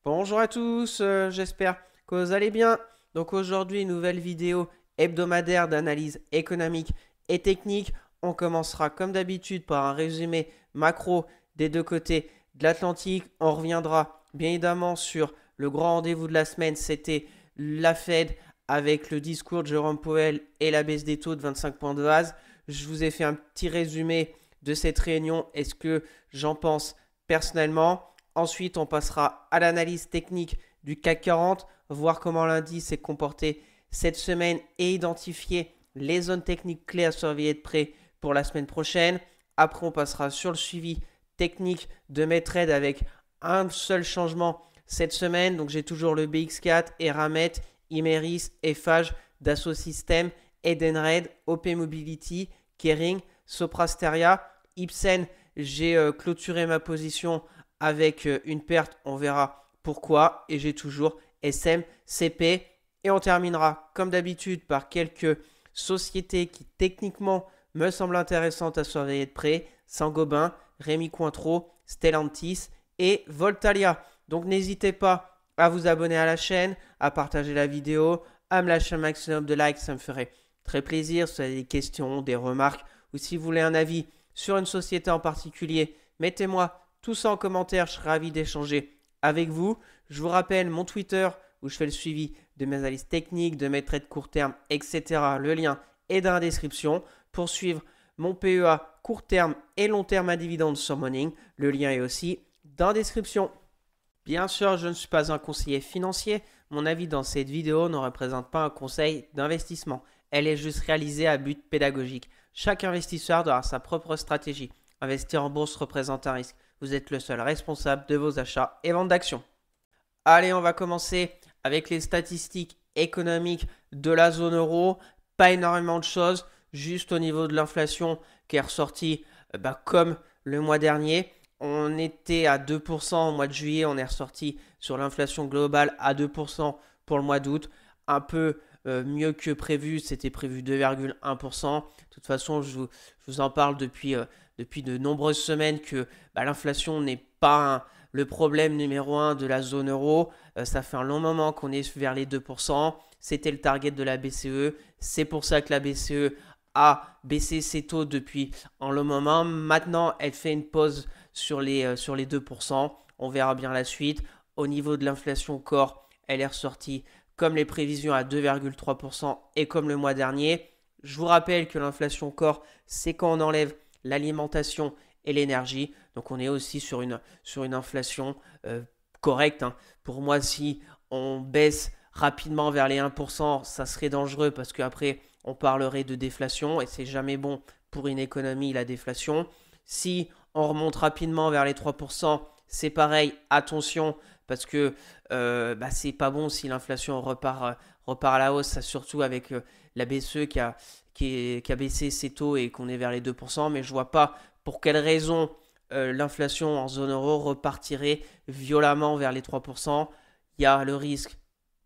Bonjour à tous, j'espère que vous allez bien. Donc aujourd'hui, nouvelle vidéo hebdomadaire d'analyse économique et technique. On commencera comme d'habitude par un résumé macro des deux côtés de l'Atlantique. On reviendra bien évidemment sur le grand rendez-vous de la semaine, c'était la Fed avec le discours de Jérôme Powell et la baisse des taux de 25 points de base. Je vous ai fait un petit résumé de cette réunion et ce que j'en pense personnellement. Ensuite, on passera à l'analyse technique du CAC 40, voir comment l'indice s'est comporté cette semaine et identifier les zones techniques clés à surveiller de près pour la semaine prochaine. Après, on passera sur le suivi technique de mes trades avec un seul changement cette semaine. Donc, j'ai toujours le BX4, Eramet, Imeris, Eiffage, Dassault Systèmes, Edenred, OP Mobility, Kering, Soprasteria, Ipsen. J'ai clôturé ma position avec une perte, on verra pourquoi. Et j'ai toujours SMCP. Et on terminera comme d'habitude par quelques sociétés qui techniquement me semblent intéressantes à surveiller de près. Saint-Gobain, Rémi Cointreau, Stellantis et Voltalia. Donc n'hésitez pas à vous abonner à la chaîne, à partager la vidéo, à me lâcher un maximum de likes, ça me ferait très plaisir. Si vous avez des questions, des remarques ou si vous voulez un avis sur une société en particulier, mettez-moi tout ça en commentaire, je serai ravi d'échanger avec vous. Je vous rappelle mon Twitter où je fais le suivi de mes analyses techniques, de mes trades court terme, etc. Le lien est dans la description. Pour suivre mon PEA court terme et long terme à dividendes sur Morning, le lien est aussi dans la description. Bien sûr, je ne suis pas un conseiller financier. Mon avis dans cette vidéo ne représente pas un conseil d'investissement. Elle est juste réalisée à but pédagogique. Chaque investisseur doit avoir sa propre stratégie. Investir en bourse représente un risque. Vous êtes le seul responsable de vos achats et ventes d'actions. Allez, on va commencer avec les statistiques économiques de la zone euro. Pas énormément de choses, juste au niveau de l'inflation qui est ressortie comme le mois dernier. On était à 2% au mois de juillet, on est ressorti sur l'inflation globale à 2% pour le mois d'août. Un peu mieux que prévu, c'était prévu 2,1%. De toute façon, je vous en parle depuis de nombreuses semaines que l'inflation n'est pas le problème numéro 1 de la zone euro. Ça fait un long moment qu'on est vers les 2%. C'était le target de la BCE. C'est pour ça que la BCE a baissé ses taux depuis un long moment. Maintenant, elle fait une pause sur les 2%. On verra bien la suite. Au niveau de l'inflation corps, elle est ressortie comme les prévisions à 2,3% et comme le mois dernier. Je vous rappelle que l'inflation corps, c'est quand on enlève l'alimentation et l'énergie. Donc on est aussi sur une inflation correcte. Pour moi, si on baisse rapidement vers les 1%, ça serait dangereux parce qu'après, on parlerait de déflation et c'est jamais bon pour une économie, la déflation. Si on remonte rapidement vers les 3%, c'est pareil, attention, parce que c'est pas bon si l'inflation repart à la hausse, surtout avec la BCE qui a baissé ses taux et qu'on est vers les 2%, mais je vois pas pour quelle raison l'inflation en zone euro repartirait violemment vers les 3%. Il y a le risque,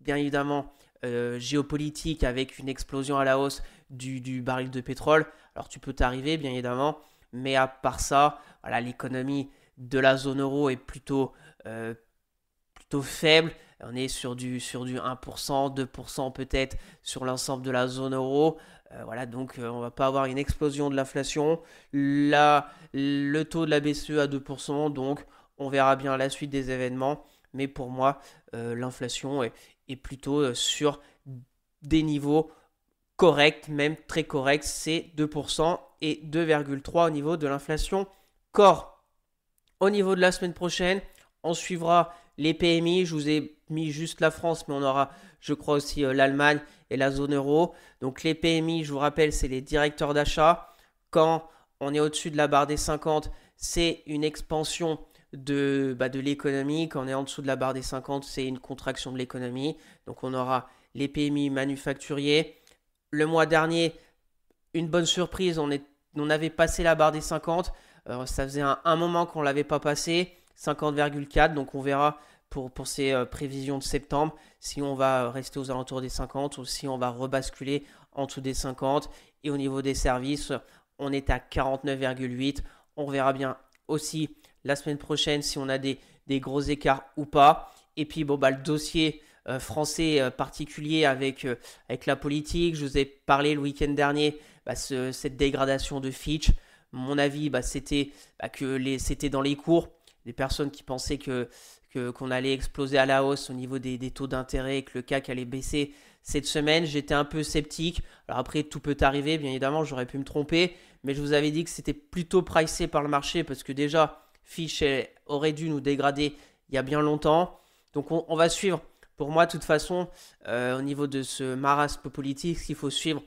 bien évidemment, géopolitique avec une explosion à la hausse du baril de pétrole. Alors tu peux t'arriver, bien évidemment, mais à part ça, voilà, l'économie de la zone euro est plutôt faible. On est sur du 1%, 2% peut-être sur l'ensemble de la zone euro. Voilà, donc on ne va pas avoir une explosion de l'inflation. Le taux de la BCE à 2%, donc on verra bien la suite des événements. Mais pour moi, l'inflation est plutôt sur des niveaux corrects, même très corrects. C'est 2% et 2,3% au niveau de l'inflation corps. Au niveau de la semaine prochaine, on suivra les PMI. Je vous ai mis juste la France, mais on aura, je crois, aussi l'Allemagne et la zone euro. Donc les PMI, je vous rappelle, c'est les directeurs d'achat. Quand on est au-dessus de la barre des 50, c'est une expansion de l'économie. Quand on est en dessous de la barre des 50, c'est une contraction de l'économie. Donc on aura les PMI manufacturiers. Le mois dernier, une bonne surprise, on avait passé la barre des 50. Ça faisait un moment qu'on ne l'avait pas passé, 50,4. Donc on verra pour ces prévisions de septembre si on va rester aux alentours des 50 ou si on va rebasculer en dessous des 50. Et au niveau des services, on est à 49,8. On verra bien aussi la semaine prochaine si on a des gros écarts ou pas. Et puis, bon, bah, le dossier français particulier avec la politique. Je vous ai parlé le week-end dernier, bah, cette dégradation de Fitch. Mon avis, bah, c'était c'était dans les cours. Des personnes qui pensaient qu'on allait exploser à la hausse au niveau des taux d'intérêt et que le CAC allait baisser cette semaine. J'étais un peu sceptique. Alors après, tout peut arriver, bien évidemment, j'aurais pu me tromper. Mais je vous avais dit que c'était plutôt pricé par le marché parce que déjà, Fitch aurait dû nous dégrader il y a bien longtemps. Donc on va suivre. Pour moi, de toute façon, au niveau de ce marasme politique, ce qu'il faut suivre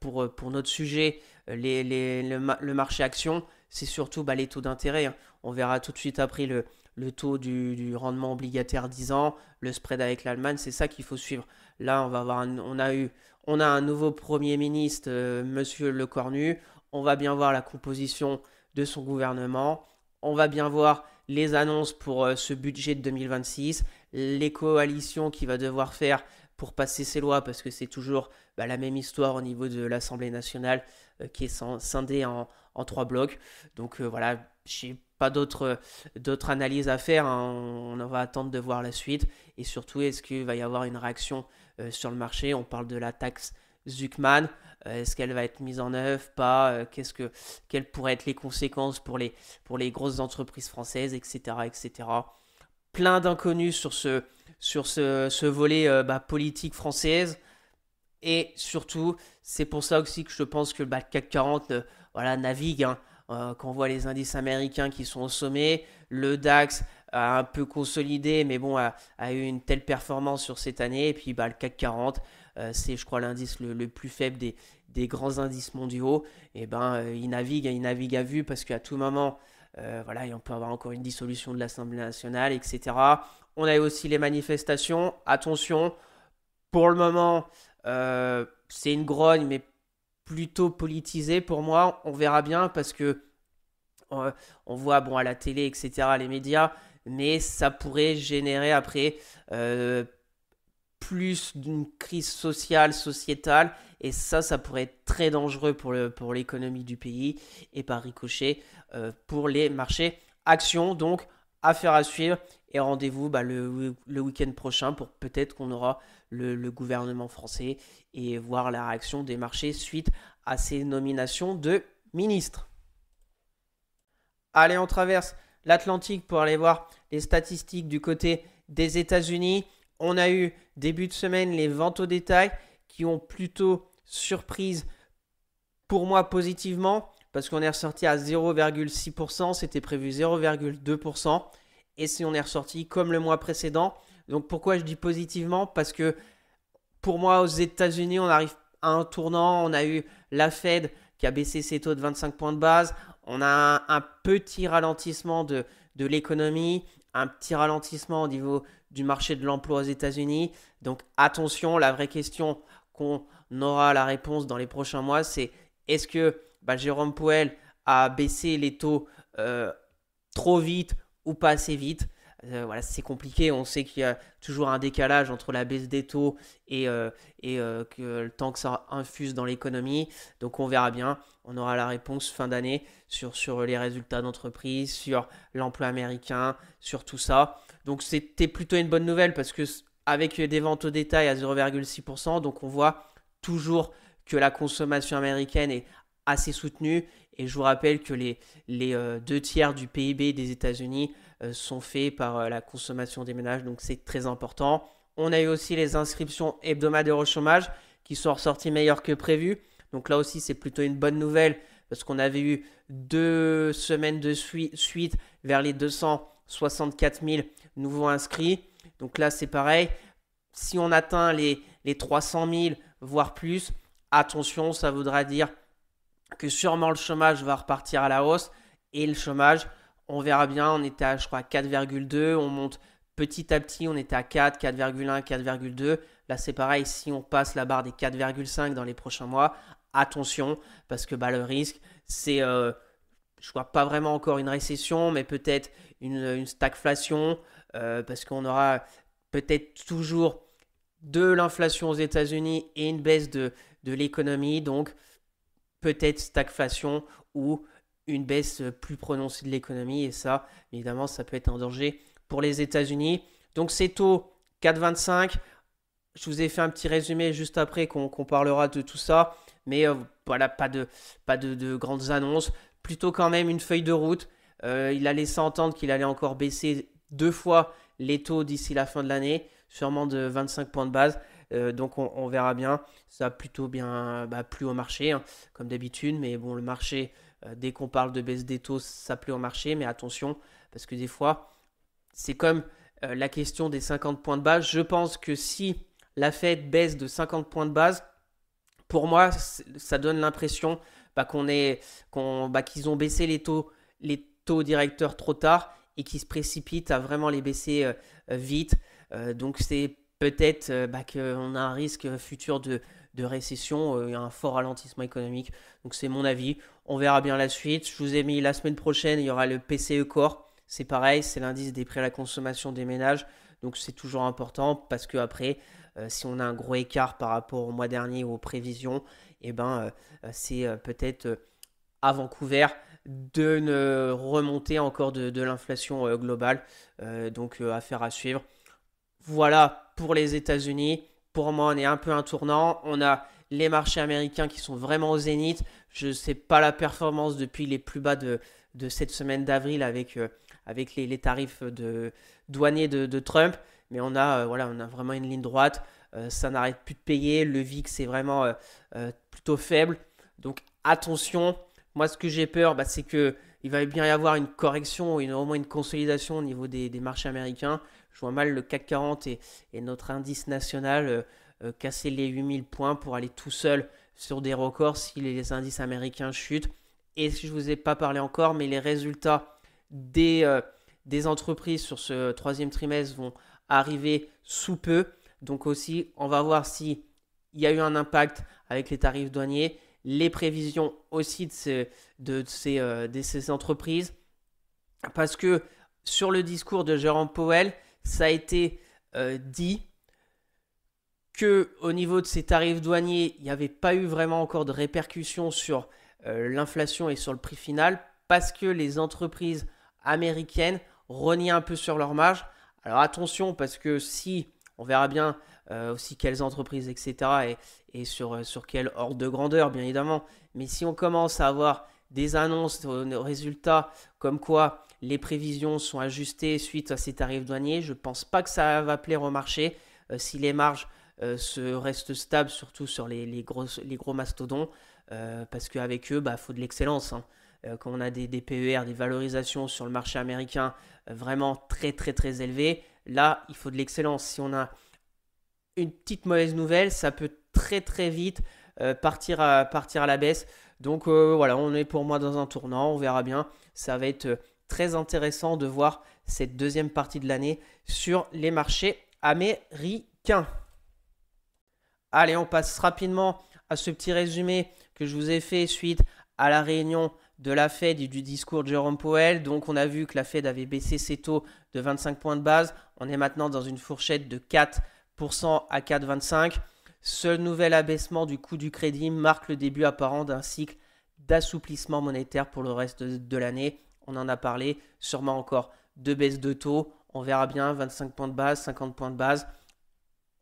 pour notre sujet, le marché action, c'est surtout bah, les taux d'intérêt, hein. On verra tout de suite après le taux du rendement obligataire 10 ans, le spread avec l'Allemagne, c'est ça qu'il faut suivre. Là, on a un nouveau Premier ministre, Monsieur Lecornu. On va bien voir la composition de son gouvernement. On va bien voir les annonces pour ce budget de 2026, les coalitions qu'il va devoir faire pour passer ses lois, parce que c'est toujours bah, la même histoire au niveau de l'Assemblée nationale qui est scindée en trois blocs. Donc voilà, je n'ai pas d'autres analyses à faire, hein. On va attendre de voir la suite. Et surtout, est-ce qu'il va y avoir une réaction sur le marché? On parle de la taxe Zuckman. Est-ce qu'elle va être mise en œuvre? Pas? Quelles pourraient être les conséquences pour les grosses entreprises françaises, etc., etc. Plein d'inconnus sur ce volet bah, politique française. Et surtout, c'est pour ça aussi que je pense que bah, le CAC 40 voilà, navigue, hein. Quand on voit les indices américains qui sont au sommet, le DAX a un peu consolidé, mais bon, a eu une telle performance sur cette année. Et puis bah, le CAC 40, c'est je crois l'indice le plus faible des grands indices mondiaux. Et ben, il navigue à vue parce qu'à tout moment, voilà, on peut avoir encore une dissolution de l'Assemblée nationale, etc. On a aussi les manifestations. Attention, pour le moment, c'est une grogne, mais plutôt politisée pour moi. On verra bien parce que on voit bon, à la télé, etc., les médias, mais ça pourrait générer après plus d'une crise sociale, sociétale, et ça pourrait être très dangereux pour l'économie du pays et par ricochet pour les marchés actions. Donc, affaire à suivre et rendez-vous bah, le week-end prochain pour peut-être qu'on aura le gouvernement français et voir la réaction des marchés suite à ces nominations de ministres. Allez, on traverse l'Atlantique pour aller voir les statistiques du côté des États-Unis. On a eu début de semaine les ventes au détail qui ont plutôt surprise pour moi positivement parce qu'on est ressorti à 0,6%, c'était prévu 0,2%. Et si on est ressorti comme le mois précédent. Donc pourquoi je dis positivement? Parce que pour moi aux États-Unis on arrive à un tournant. On a eu la Fed qui a baissé ses taux de 25 points de base. On a un petit ralentissement de l'économie, un petit ralentissement au niveau du marché de l'emploi aux États-Unis. Donc attention, la vraie question qu'on aura la réponse dans les prochains mois, c'est est-ce que Jérôme Powell a baissé les taux trop vite ou pas assez vite? Voilà, c'est compliqué. On sait qu'il y a toujours un décalage entre la baisse des taux et que le temps que ça infuse dans l'économie. Donc on verra bien. On aura la réponse fin d'année sur les résultats d'entreprise, sur l'emploi américain, sur tout ça. Donc c'était plutôt une bonne nouvelle parce que avec des ventes au détail à 0,6%, donc on voit toujours que la consommation américaine est assez soutenue. Et je vous rappelle que les 2 tiers du PIB des États-Unis sont faits par la consommation des ménages, donc c'est très important. On a eu aussi les inscriptions hebdomadaires au chômage qui sont ressorties meilleures que prévu. Donc là aussi, c'est plutôt une bonne nouvelle parce qu'on avait eu 2 semaines de suite vers les 264 000 nouveaux inscrits. Donc là, c'est pareil. Si on atteint les 300 000, voire plus, attention, ça voudra dire que sûrement le chômage va repartir à la hausse. Et le chômage, on verra bien, on était à, je crois, 4,2. On monte petit à petit, on était à 4, 4,1, 4,2. Là, c'est pareil, si on passe la barre des 4,5 dans les prochains mois, attention, parce que le risque, c'est, je ne vois pas vraiment encore une récession, mais peut-être une stagflation, parce qu'on aura peut-être toujours de l'inflation aux États-Unis et une baisse de l'économie. Donc, peut-être stagflation ou une baisse plus prononcée de l'économie. Et ça, évidemment, ça peut être un danger pour les États-Unis. Donc ces taux 4,25. Je vous ai fait un petit résumé juste après qu'on parlera de tout ça. Mais voilà, pas de grandes annonces. Plutôt quand même une feuille de route. Il a laissé entendre qu'il allait encore baisser 2 fois les taux d'ici la fin de l'année. Sûrement de 25 points de base. Donc on verra bien. Ça a plutôt bien plu au marché, hein, comme d'habitude. Mais bon, le marché, dès qu'on parle de baisse des taux, ça plaît au marché. Mais attention, parce que des fois, c'est comme la question des 50 points de base. Je pense que si la Fed baisse de 50 points de base, pour moi, ça donne l'impression qu'ils ont baissé les taux directeurs trop tard et qu'ils se précipitent à vraiment les baisser vite. Donc c'est peut-être qu'on a un risque futur de récession, un fort ralentissement économique. Donc c'est mon avis. On verra bien la suite. Je vous ai mis la semaine prochaine, il y aura le PCE Core. C'est pareil, c'est l'indice des prix à la consommation des ménages. Donc c'est toujours important parce que après, si on a un gros écart par rapport au mois dernier ou aux prévisions, c'est peut-être avant couvert de ne remonter encore de l'inflation globale. Donc affaire à suivre. Voilà pour les États-Unis. Pour moi, on est un peu un tournant. On a les marchés américains qui sont vraiment au zénith. Je ne sais pas la performance depuis les plus bas de cette semaine d'avril avec les tarifs douaniers de Trump. Mais on a vraiment une ligne droite. Ça n'arrête plus de payer. Le VIX est vraiment plutôt faible. Donc attention. Moi, ce que j'ai peur, c'est qu'il va bien y avoir une correction, au moins une consolidation au niveau des marchés américains. Je vois mal le CAC 40 et notre indice national casser les 8000 points pour aller tout seul sur des records si les indices américains chutent. Et si je ne vous ai pas parlé encore, mais les résultats des entreprises sur ce troisième trimestre vont arriver sous peu. Donc aussi, on va voir s'il y a eu un impact avec les tarifs douaniers, les prévisions aussi de ces entreprises. Parce que sur le discours de Jérôme Powell, ça a été dit qu'au niveau de ces tarifs douaniers, il n'y avait pas eu vraiment encore de répercussions sur l'inflation et sur le prix final parce que les entreprises américaines renient un peu sur leur marge. Alors attention, parce que si, on verra bien aussi quelles entreprises, etc. et sur quel ordre de grandeur, bien évidemment. Mais si on commence à avoir des annonces aux résultats comme quoi les prévisions sont ajustées suite à ces tarifs douaniers, je ne pense pas que ça va plaire au marché si les marges se restent stables, surtout sur les gros mastodons, parce qu'avec eux, faut de l'excellence. Hein. Quand on a des PER, des valorisations sur le marché américain vraiment très très très élevées, là, il faut de l'excellence. Si on a une petite mauvaise nouvelle, ça peut très très vite partir à la baisse. Donc voilà, on est pour moi dans un tournant, on verra bien. Ça va être très intéressant de voir cette deuxième partie de l'année sur les marchés américains. Allez, on passe rapidement à ce petit résumé que je vous ai fait suite à la réunion de la Fed et du discours de Jérôme Powell. Donc on a vu que la Fed avait baissé ses taux de 25 points de base. On est maintenant dans une fourchette de 4% à 4,25. Ce nouvel abaissement du coût du crédit marque le début apparent d'un cycle d'assouplissement monétaire pour le reste de l'année. On en a parlé, sûrement encore 2 baisses de taux. On verra bien, 25 points de base, 50 points de base.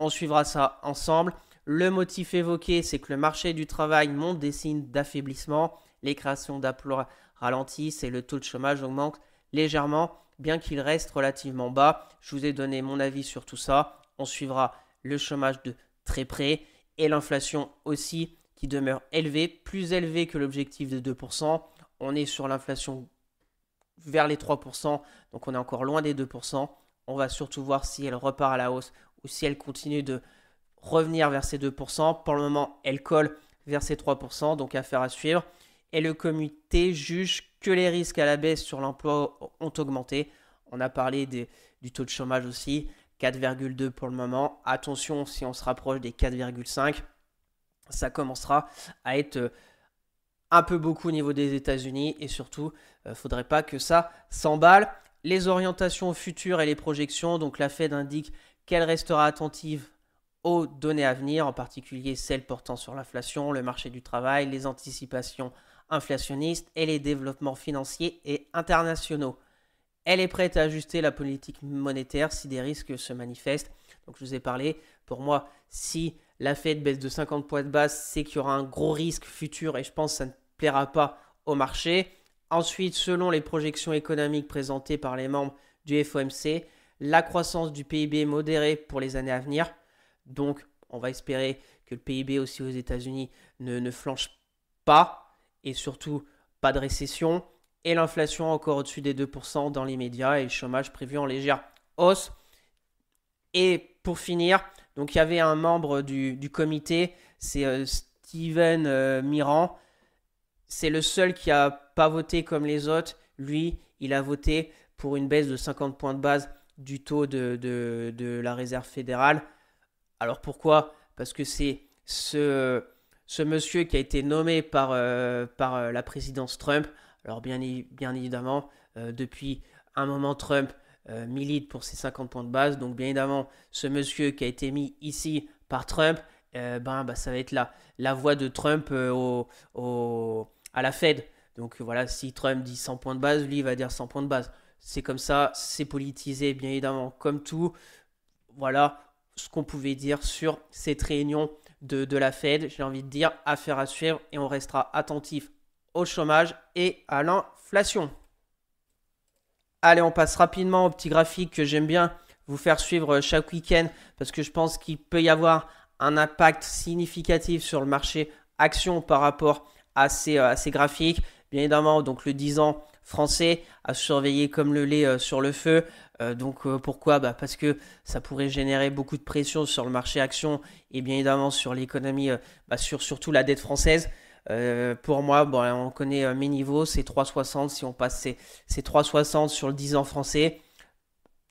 On suivra ça ensemble. Le motif évoqué, c'est que le marché du travail montre des signes d'affaiblissement. Les créations d'emplois ralentissent et le taux de chômage augmente légèrement, bien qu'il reste relativement bas. Je vous ai donné mon avis sur tout ça. On suivra le chômage de très près et l'inflation aussi qui demeure élevée, plus élevée que l'objectif de 2%. On est sur l'inflation vers les 3%, donc on est encore loin des 2%. On va surtout voir si elle repart à la hausse ou si elle continue de revenir vers ces 2%. Pour le moment, elle colle vers ces 3%, donc affaire à suivre. Et le comité juge que les risques à la baisse sur l'emploi ont augmenté. On a parlé du taux de chômage aussi, 4,2 pour le moment. Attention, si on se rapproche des 4,5, ça commencera à être un peu beaucoup au niveau des États-Unis et surtout, il ne faudrait pas que ça s'emballe. Les orientations futures et les projections, donc la Fed indique qu'elle restera attentive aux données à venir, en particulier celles portant sur l'inflation, le marché du travail, les anticipations inflationnistes et les développements financiers et internationaux. elle est prête à ajuster la politique monétaire si des risques se manifestent. Donc je vous ai parlé, pour moi, si la Fed baisse de 50 points de base, c'est qu'il y aura un gros risque futur et je pense que ça ne plaira pas au marché. Ensuite, selon les projections économiques présentées par les membres du FOMC, la croissance du PIB est modérée pour les années à venir. Donc, on va espérer que le PIB aussi aux États-Unis ne flanche pas et surtout pas de récession. Et l'inflation encore au-dessus des 2% dans l'immédiat et le chômage prévu en légère hausse. Et pour finir, donc il y avait un membre du comité, c'est Steven Miran. C'est le seul qui n'a pas voté comme les autres. Lui, il a voté pour une baisse de 50 points de base du taux de la Réserve fédérale. Alors pourquoi? Parce que c'est ce monsieur qui a été nommé par la présidence Trump. Alors bien évidemment, depuis un moment, Trump milite pour ses 50 points de base. Donc bien évidemment, ce monsieur qui a été mis ici par Trump, ça va être la voix de Trump à la Fed. Donc voilà, si Trump dit 100 points de base, lui il va dire 100 points de base. C'est comme ça, c'est politisé bien évidemment comme tout. Voilà ce qu'on pouvait dire sur cette réunion de la Fed. J'ai envie de dire affaire à suivre et on restera attentif au chômage et à l'inflation. Allez, on passe rapidement au petit graphique que j'aime bien vous faire suivre chaque week-end parce que je pense qu'il peut y avoir un impact significatif sur le marché action par rapport à ces graphiques. Bien évidemment, donc le 10 ans français à surveiller comme le lait sur le feu. Pourquoi? Parce que ça pourrait générer beaucoup de pression sur le marché action et bien évidemment sur l'économie, sur surtout la dette française. Pour moi, on connaît mes niveaux, c'est 3,60. Si on passe c'est 3,60 sur le 10 ans français.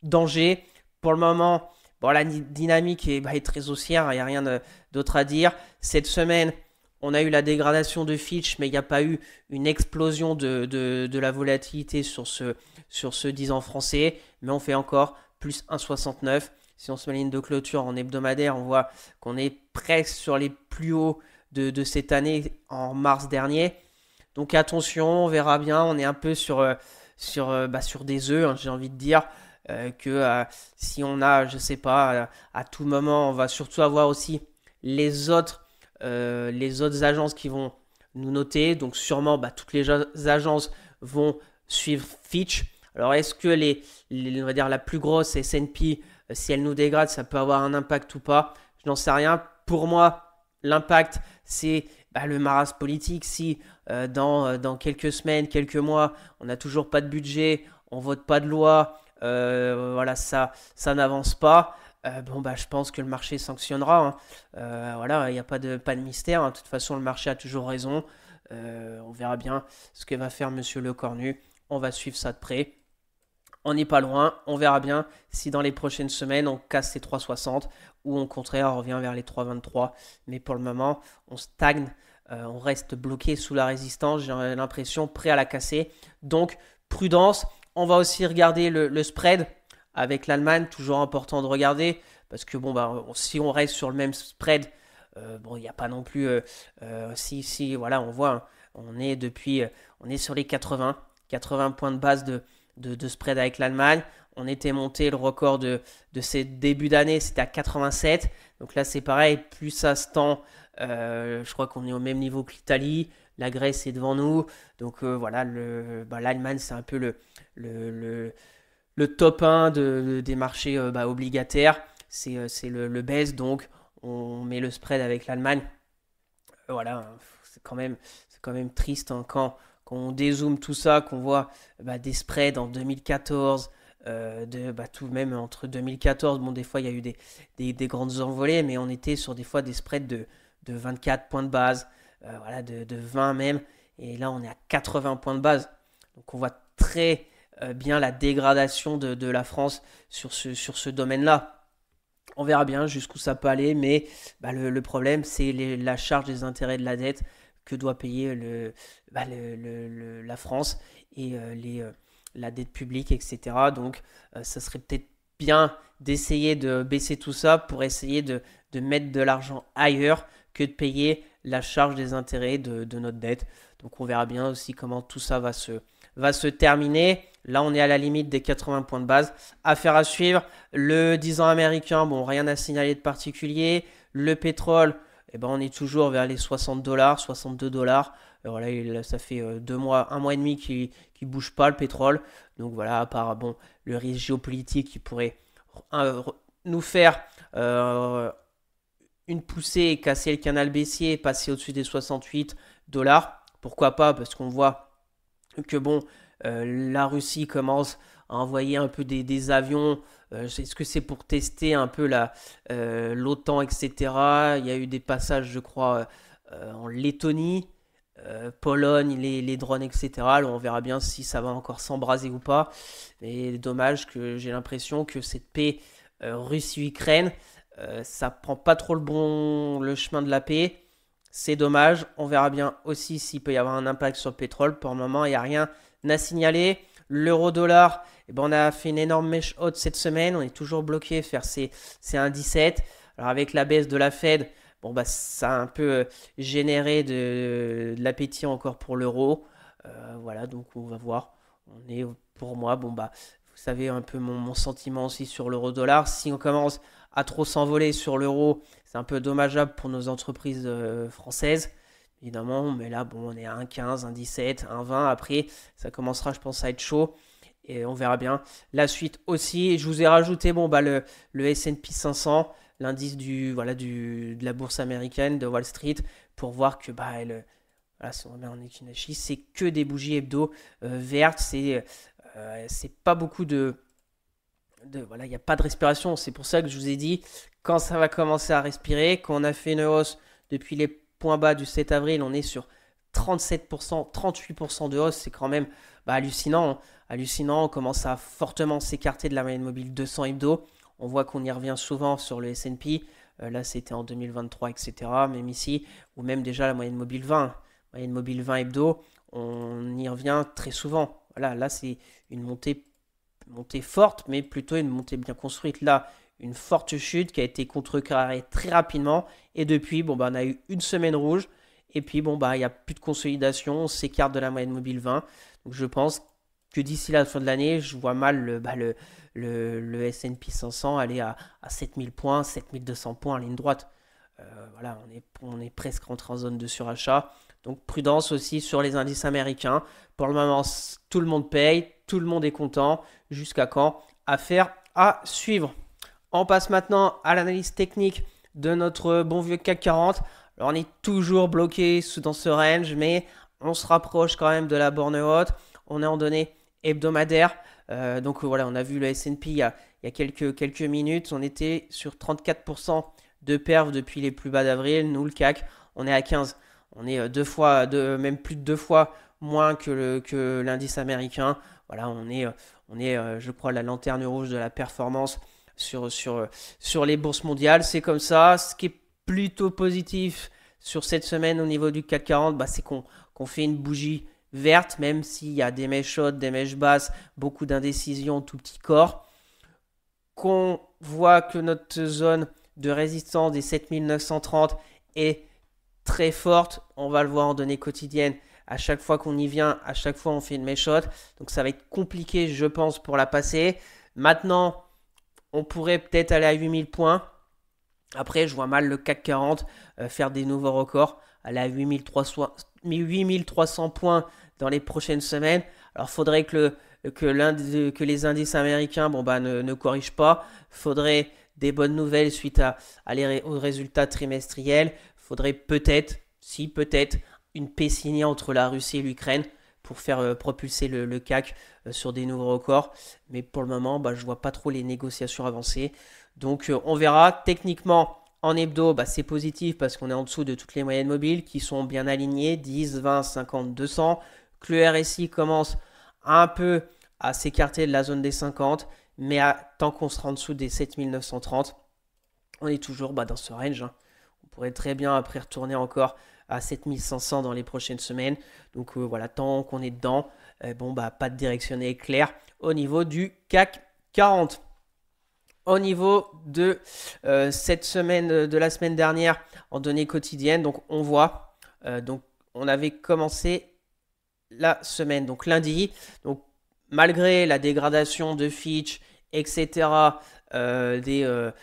Danger. Pour le moment, la dynamique est très haussière, il n'y a rien d'autre à dire. Cette semaine, on a eu la dégradation de Fitch, mais il n'y a pas eu une explosion de la volatilité sur ce 10 ans français. Mais on fait encore plus 1,69. Si on se met la ligne de clôture en hebdomadaire, on voit qu'on est presque sur les plus hauts de cette année en mars dernier. Donc attention, on verra bien. On est un peu sur des œufs, hein, j'ai envie de dire. Si on a, je sais pas, à tout moment, on va surtout avoir aussi les autres agences qui vont nous noter. Donc sûrement, toutes les agences vont suivre Fitch. Alors est-ce que on va dire la plus grosse S&P, si elle nous dégrade, ça peut avoir un impact ou pas? Je n'en sais rien. Pour moi, l'impact, c'est le marasme politique. Si dans quelques semaines, quelques mois, on n'a toujours pas de budget, on vote pas de loi, ça n'avance pas. Je pense que le marché sanctionnera. Il n'y a pas de mystère. Hein. De toute façon, le marché a toujours raison. On verra bien ce que va faire Monsieur Lecornu. On va suivre ça de près. On n'est pas loin. On verra bien si dans les prochaines semaines, on casse les 3,60 ou au contraire, on revient vers les 3,23. Mais pour le moment, on stagne. On reste bloqué sous la résistance. J'ai l'impression prêt à la casser. Donc, prudence. On va aussi regarder le spread avec l'Allemagne. Toujours important de regarder parce que si on reste sur le même spread, il n'y a pas non plus. On voit, hein, on est sur les 80 points de base de spread avec l'Allemagne. On était monté, le record de ces débuts d'année, c'était à 87. Donc là, c'est pareil, plus ça se tend, je crois qu'on est au même niveau que l'Italie. La Grèce est devant nous. Donc l'Allemagne, c'est un peu le top 1 des marchés obligataires. C'est le best, donc on met le spread avec l'Allemagne. C'est quand même triste hein, quand on dézoome tout ça, qu'on voit des spreads en 2014, tout même entre 2014, des fois il y a eu des grandes envolées, mais on était sur des fois des spreads de 24 points de base, de 20 même, et là on est à 80 points de base. Donc on voit très bien la dégradation de la France sur ce domaine-là. On verra bien jusqu'où ça peut aller, mais le problème c'est la charge des intérêts de la dette que doit payer la France et la dette publique, etc. Donc ça serait peut-être bien d'essayer de baisser tout ça pour essayer de mettre de l'argent ailleurs que de payer la charge des intérêts de notre dette. Donc on verra bien aussi comment tout ça va se terminer. Là, on est à la limite des 80 points de base. Affaire à suivre. Le 10 ans américain, bon, rien à signaler de particulier. Le pétrole, eh ben, on est toujours vers les 60 dollars, 62 dollars. Voilà, ça fait 2 mois, 1 mois et demi qu'il ne bouge pas le pétrole. Donc voilà, à part bon, le risque géopolitique qui pourrait nous faire une poussée et casser le canal baissier et passer au-dessus des 68 dollars. Pourquoi pas? Parce qu'on voit que bon, la Russie commence à envoyer un peu des avions. Est-ce que c'est pour tester un peu l'OTAN, etc. Il y a eu des passages, je crois, en Lettonie, Pologne, les drones, etc. Alors on verra bien si ça va encore s'embraser ou pas. Mais dommage que j'ai l'impression que cette paix Russie-Ukraine, ça prend pas trop le chemin de la paix. C'est dommage. On verra bien aussi s'il peut y avoir un impact sur le pétrole. Pour le moment, il n'y a rien à signaler. L'euro-dollar, eh ben, on a fait une énorme mèche haute cette semaine. On est toujours bloqué vers ces 1,17. Alors avec la baisse de la Fed, bon, bah, ça a un peu généré de l'appétit encore pour l'euro. Voilà, donc on va voir. Pour moi, bon, bah, vous savez un peu mon sentiment aussi sur l'euro-dollar. Si on commence à trop s'envoler sur l'euro, c'est un peu dommageable pour nos entreprises françaises, évidemment. Mais là, bon, on est à 1,15, 1,17, 1,20. Après, ça commencera, je pense, à être chaud. Et on verra bien la suite aussi. Je vous ai rajouté bon, bah, le S&P 500, l'indice de la bourse américaine, de Wall Street, pour voir que bah, voilà, si on remet en Ekinashi, c'est que des bougies hebdo vertes. C'est pas beaucoup voilà, il n'y a pas de respiration. C'est pour ça que je vous ai dit, quand ça va commencer à respirer, quand on a fait une hausse depuis les points bas du 7 avril, on est sur 37%, 38% de hausse. C'est quand même bah, hallucinant. Hein. Hallucinant, on commence à fortement s'écarter de la moyenne mobile 200 hebdo. On voit qu'on y revient souvent sur le S&P. Là, c'était en 2023, etc. Même ici, ou même déjà la moyenne mobile 20. Moyenne mobile 20 hebdo, on y revient très souvent. Voilà, là, c'est une montée forte, mais plutôt une montée bien construite. Là, une forte chute qui a été contrecarrée très rapidement. Et depuis, bon, bah, on a eu une semaine rouge. Et puis, bon, bah, il n'y a plus de consolidation. On s'écarte de la moyenne mobile 20. Donc, je pense que d'ici la fin de l'année, je vois mal le S&P 500 aller à 7000 points, 7200 points en ligne droite. Voilà, on est presque rentré en zone de surachat. Donc prudence aussi sur les indices américains. Pour le moment, tout le monde paye, tout le monde est content. Jusqu'à quand? Affaire à suivre. On passe maintenant à l'analyse technique de notre bon vieux CAC 40. Alors on est toujours bloqué dans ce range, mais on se rapproche quand même de la borne haute. On est en données hebdomadaires. Donc voilà, on a vu le S&P il y a quelques minutes. On était sur 34% de perf depuis les plus bas d'avril. Nous, le CAC, on est à 15. On est même plus de 2 fois moins que l'indice américain. Voilà, on est je crois, la lanterne rouge de la performance sur les bourses mondiales. C'est comme ça. Ce qui est plutôt positif sur cette semaine au niveau du CAC 40, bah, c'est qu'on fait une bougie verte, même s'il y a des mèches hautes, des mèches basses, beaucoup d'indécision, tout petit corps. Qu'on voit que notre zone de résistance des 7930 est très forte. On va le voir en données quotidiennes. À chaque fois qu'on y vient, à chaque fois on fait une mèche haute. Donc ça va être compliqué, je pense, pour la passer. Maintenant, on pourrait peut-être aller à 8000 points. Après, je vois mal le CAC 40 faire des nouveaux records. Aller à 8300 points dans les prochaines semaines. Alors, il faudrait que les indices américains ne corrigent pas. Il faudrait des bonnes nouvelles suite aux résultats trimestriels. Il faudrait peut-être une paix signée entre la Russie et l'Ukraine pour faire propulser le CAC sur des nouveaux records. Mais pour le moment, je ne vois pas trop les négociations avancer. Donc on verra. Techniquement, en hebdo, c'est positif parce qu'on est en dessous de toutes les moyennes mobiles qui sont bien alignées. 10, 20, 50, 200. Que le RSI commence un peu à s'écarter de la zone des 50. Mais tant qu'on sera en dessous des 7930, on est toujours dans ce range. Hein. On pourrait très bien après retourner encore à 7500 dans les prochaines semaines. Donc voilà, tant qu'on est dedans, pas de directionnaire clair au niveau du CAC 40. Au niveau de cette semaine, de la semaine dernière, en données quotidiennes, donc on voit, donc on avait commencé la semaine, donc lundi, donc malgré la dégradation de Fitch, etc., de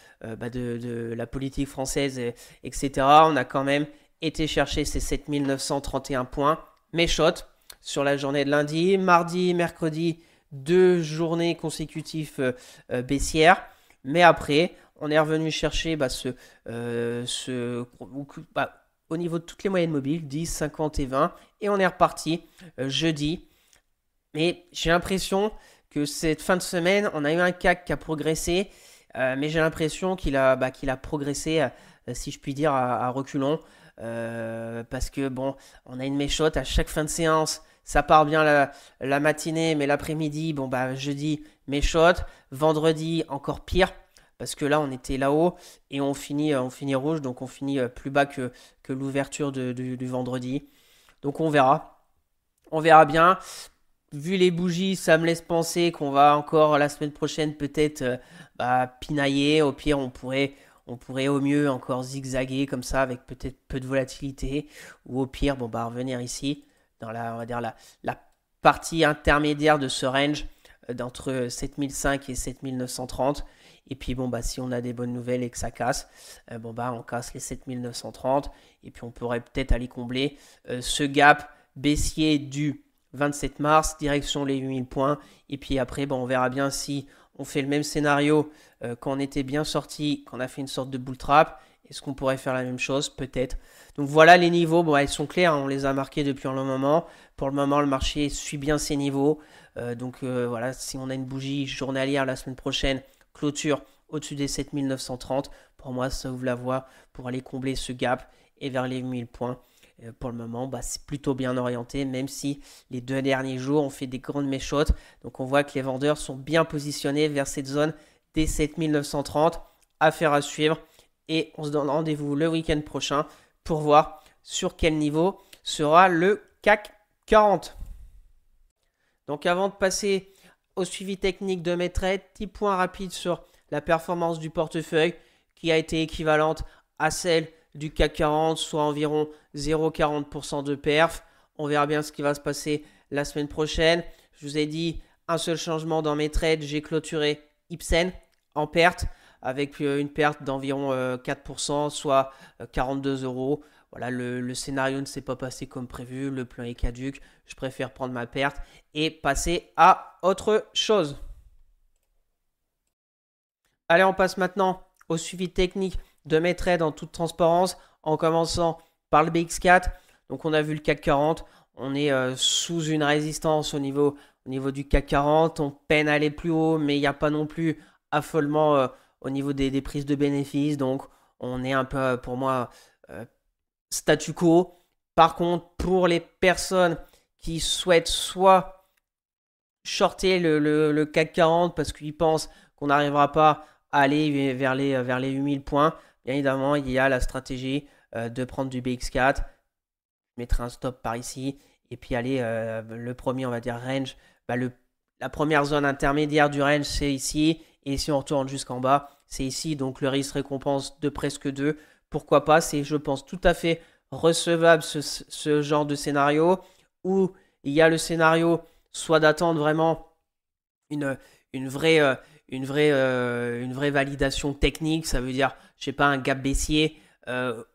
la politique française, etc., on a quand même été chercher ces 7931 points. Mais shot sur la journée de lundi, mardi, mercredi, 2 journées consécutives baissières. Mais après, on est revenu chercher au niveau de toutes les moyennes mobiles, 10, 50 et 20. Et on est reparti jeudi. Mais j'ai l'impression que cette fin de semaine, on a eu un CAC qui a progressé. Mais j'ai l'impression qu'il a progressé, si je puis dire, à reculons. Parce que bon, on a une méchotte à chaque fin de séance. Ça part bien la matinée, mais l'après-midi, bon bah jeudi, méchotte. Vendredi, encore pire. Parce que là, on était là-haut et on finit rouge. Donc on finit plus bas que l'ouverture du vendredi. Donc on verra. On verra bien. Vu les bougies, ça me laisse penser qu'on va encore la semaine prochaine peut-être pinailler. Au pire, on pourrait au mieux encore zigzaguer comme ça avec peut-être peu de volatilité. Ou au pire, revenir ici dans on va dire la partie intermédiaire de ce range d'entre 7005 et 7930. Et puis si on a des bonnes nouvelles et que ça casse, on casse les 7930. Et puis on pourrait peut-être aller combler ce gap baissier du 27 mars, direction les 8000 points. Et puis après, on verra bien si on fait le même scénario quand on était bien sorti, qu'on a fait une sorte de bull trap. Est-ce qu'on pourrait faire la même chose? Peut-être. Donc voilà les niveaux. Ils sont clairs, on les a marqués depuis un long moment. Pour le moment, le marché suit bien ces niveaux. Voilà, si on a une bougie journalière la semaine prochaine, clôture au-dessus des 7930, pour moi, ça ouvre la voie pour aller combler ce gap et vers les 8000 points. Pour le moment, c'est plutôt bien orienté, même si les 2 derniers jours ont fait des grandes méchottes. Donc on voit que les vendeurs sont bien positionnés vers cette zone des 7930. Affaire à suivre. Et on se donne rendez-vous le week-end prochain pour voir sur quel niveau sera le CAC 40. Donc avant de passer au suivi technique de mes trades, petit point rapide sur la performance du portefeuille qui a été équivalente à celle du CAC 40, soit environ 0,40% de perf. On verra bien ce qui va se passer la semaine prochaine. Je vous ai dit un seul changement dans mes trades. J'ai clôturé Ipsen en perte avec une perte d'environ 4%, soit 42 euros. Voilà, le scénario ne s'est pas passé comme prévu. Le plan est caduc. Je préfère prendre ma perte et passer à autre chose. Allez, on passe maintenant au suivi technique de mes trades en toute transparence, en commençant par le BX4. Donc on a vu le CAC 40, on est sous une résistance au niveau du CAC 40, on peine à aller plus haut, mais il n'y a pas non plus affolement au niveau des prises de bénéfices, donc on est un peu, pour moi, statu quo. Par contre, pour les personnes qui souhaitent soit shorter le CAC 40 parce qu'ils pensent qu'on n'arrivera pas à aller vers les 8000 points, bien évidemment, il y a la stratégie de prendre du BX4, mettre un stop par ici, et puis aller le premier, on va dire, range. La première zone intermédiaire du range, c'est ici, et si on retourne jusqu'en bas, c'est ici. Donc le risque récompense de presque 2. Pourquoi pas? C'est, je pense, tout à fait recevable ce genre de scénario, où il y a le scénario soit d'attendre vraiment une vraie validation technique, ça veut dire, je sais pas, un gap baissier,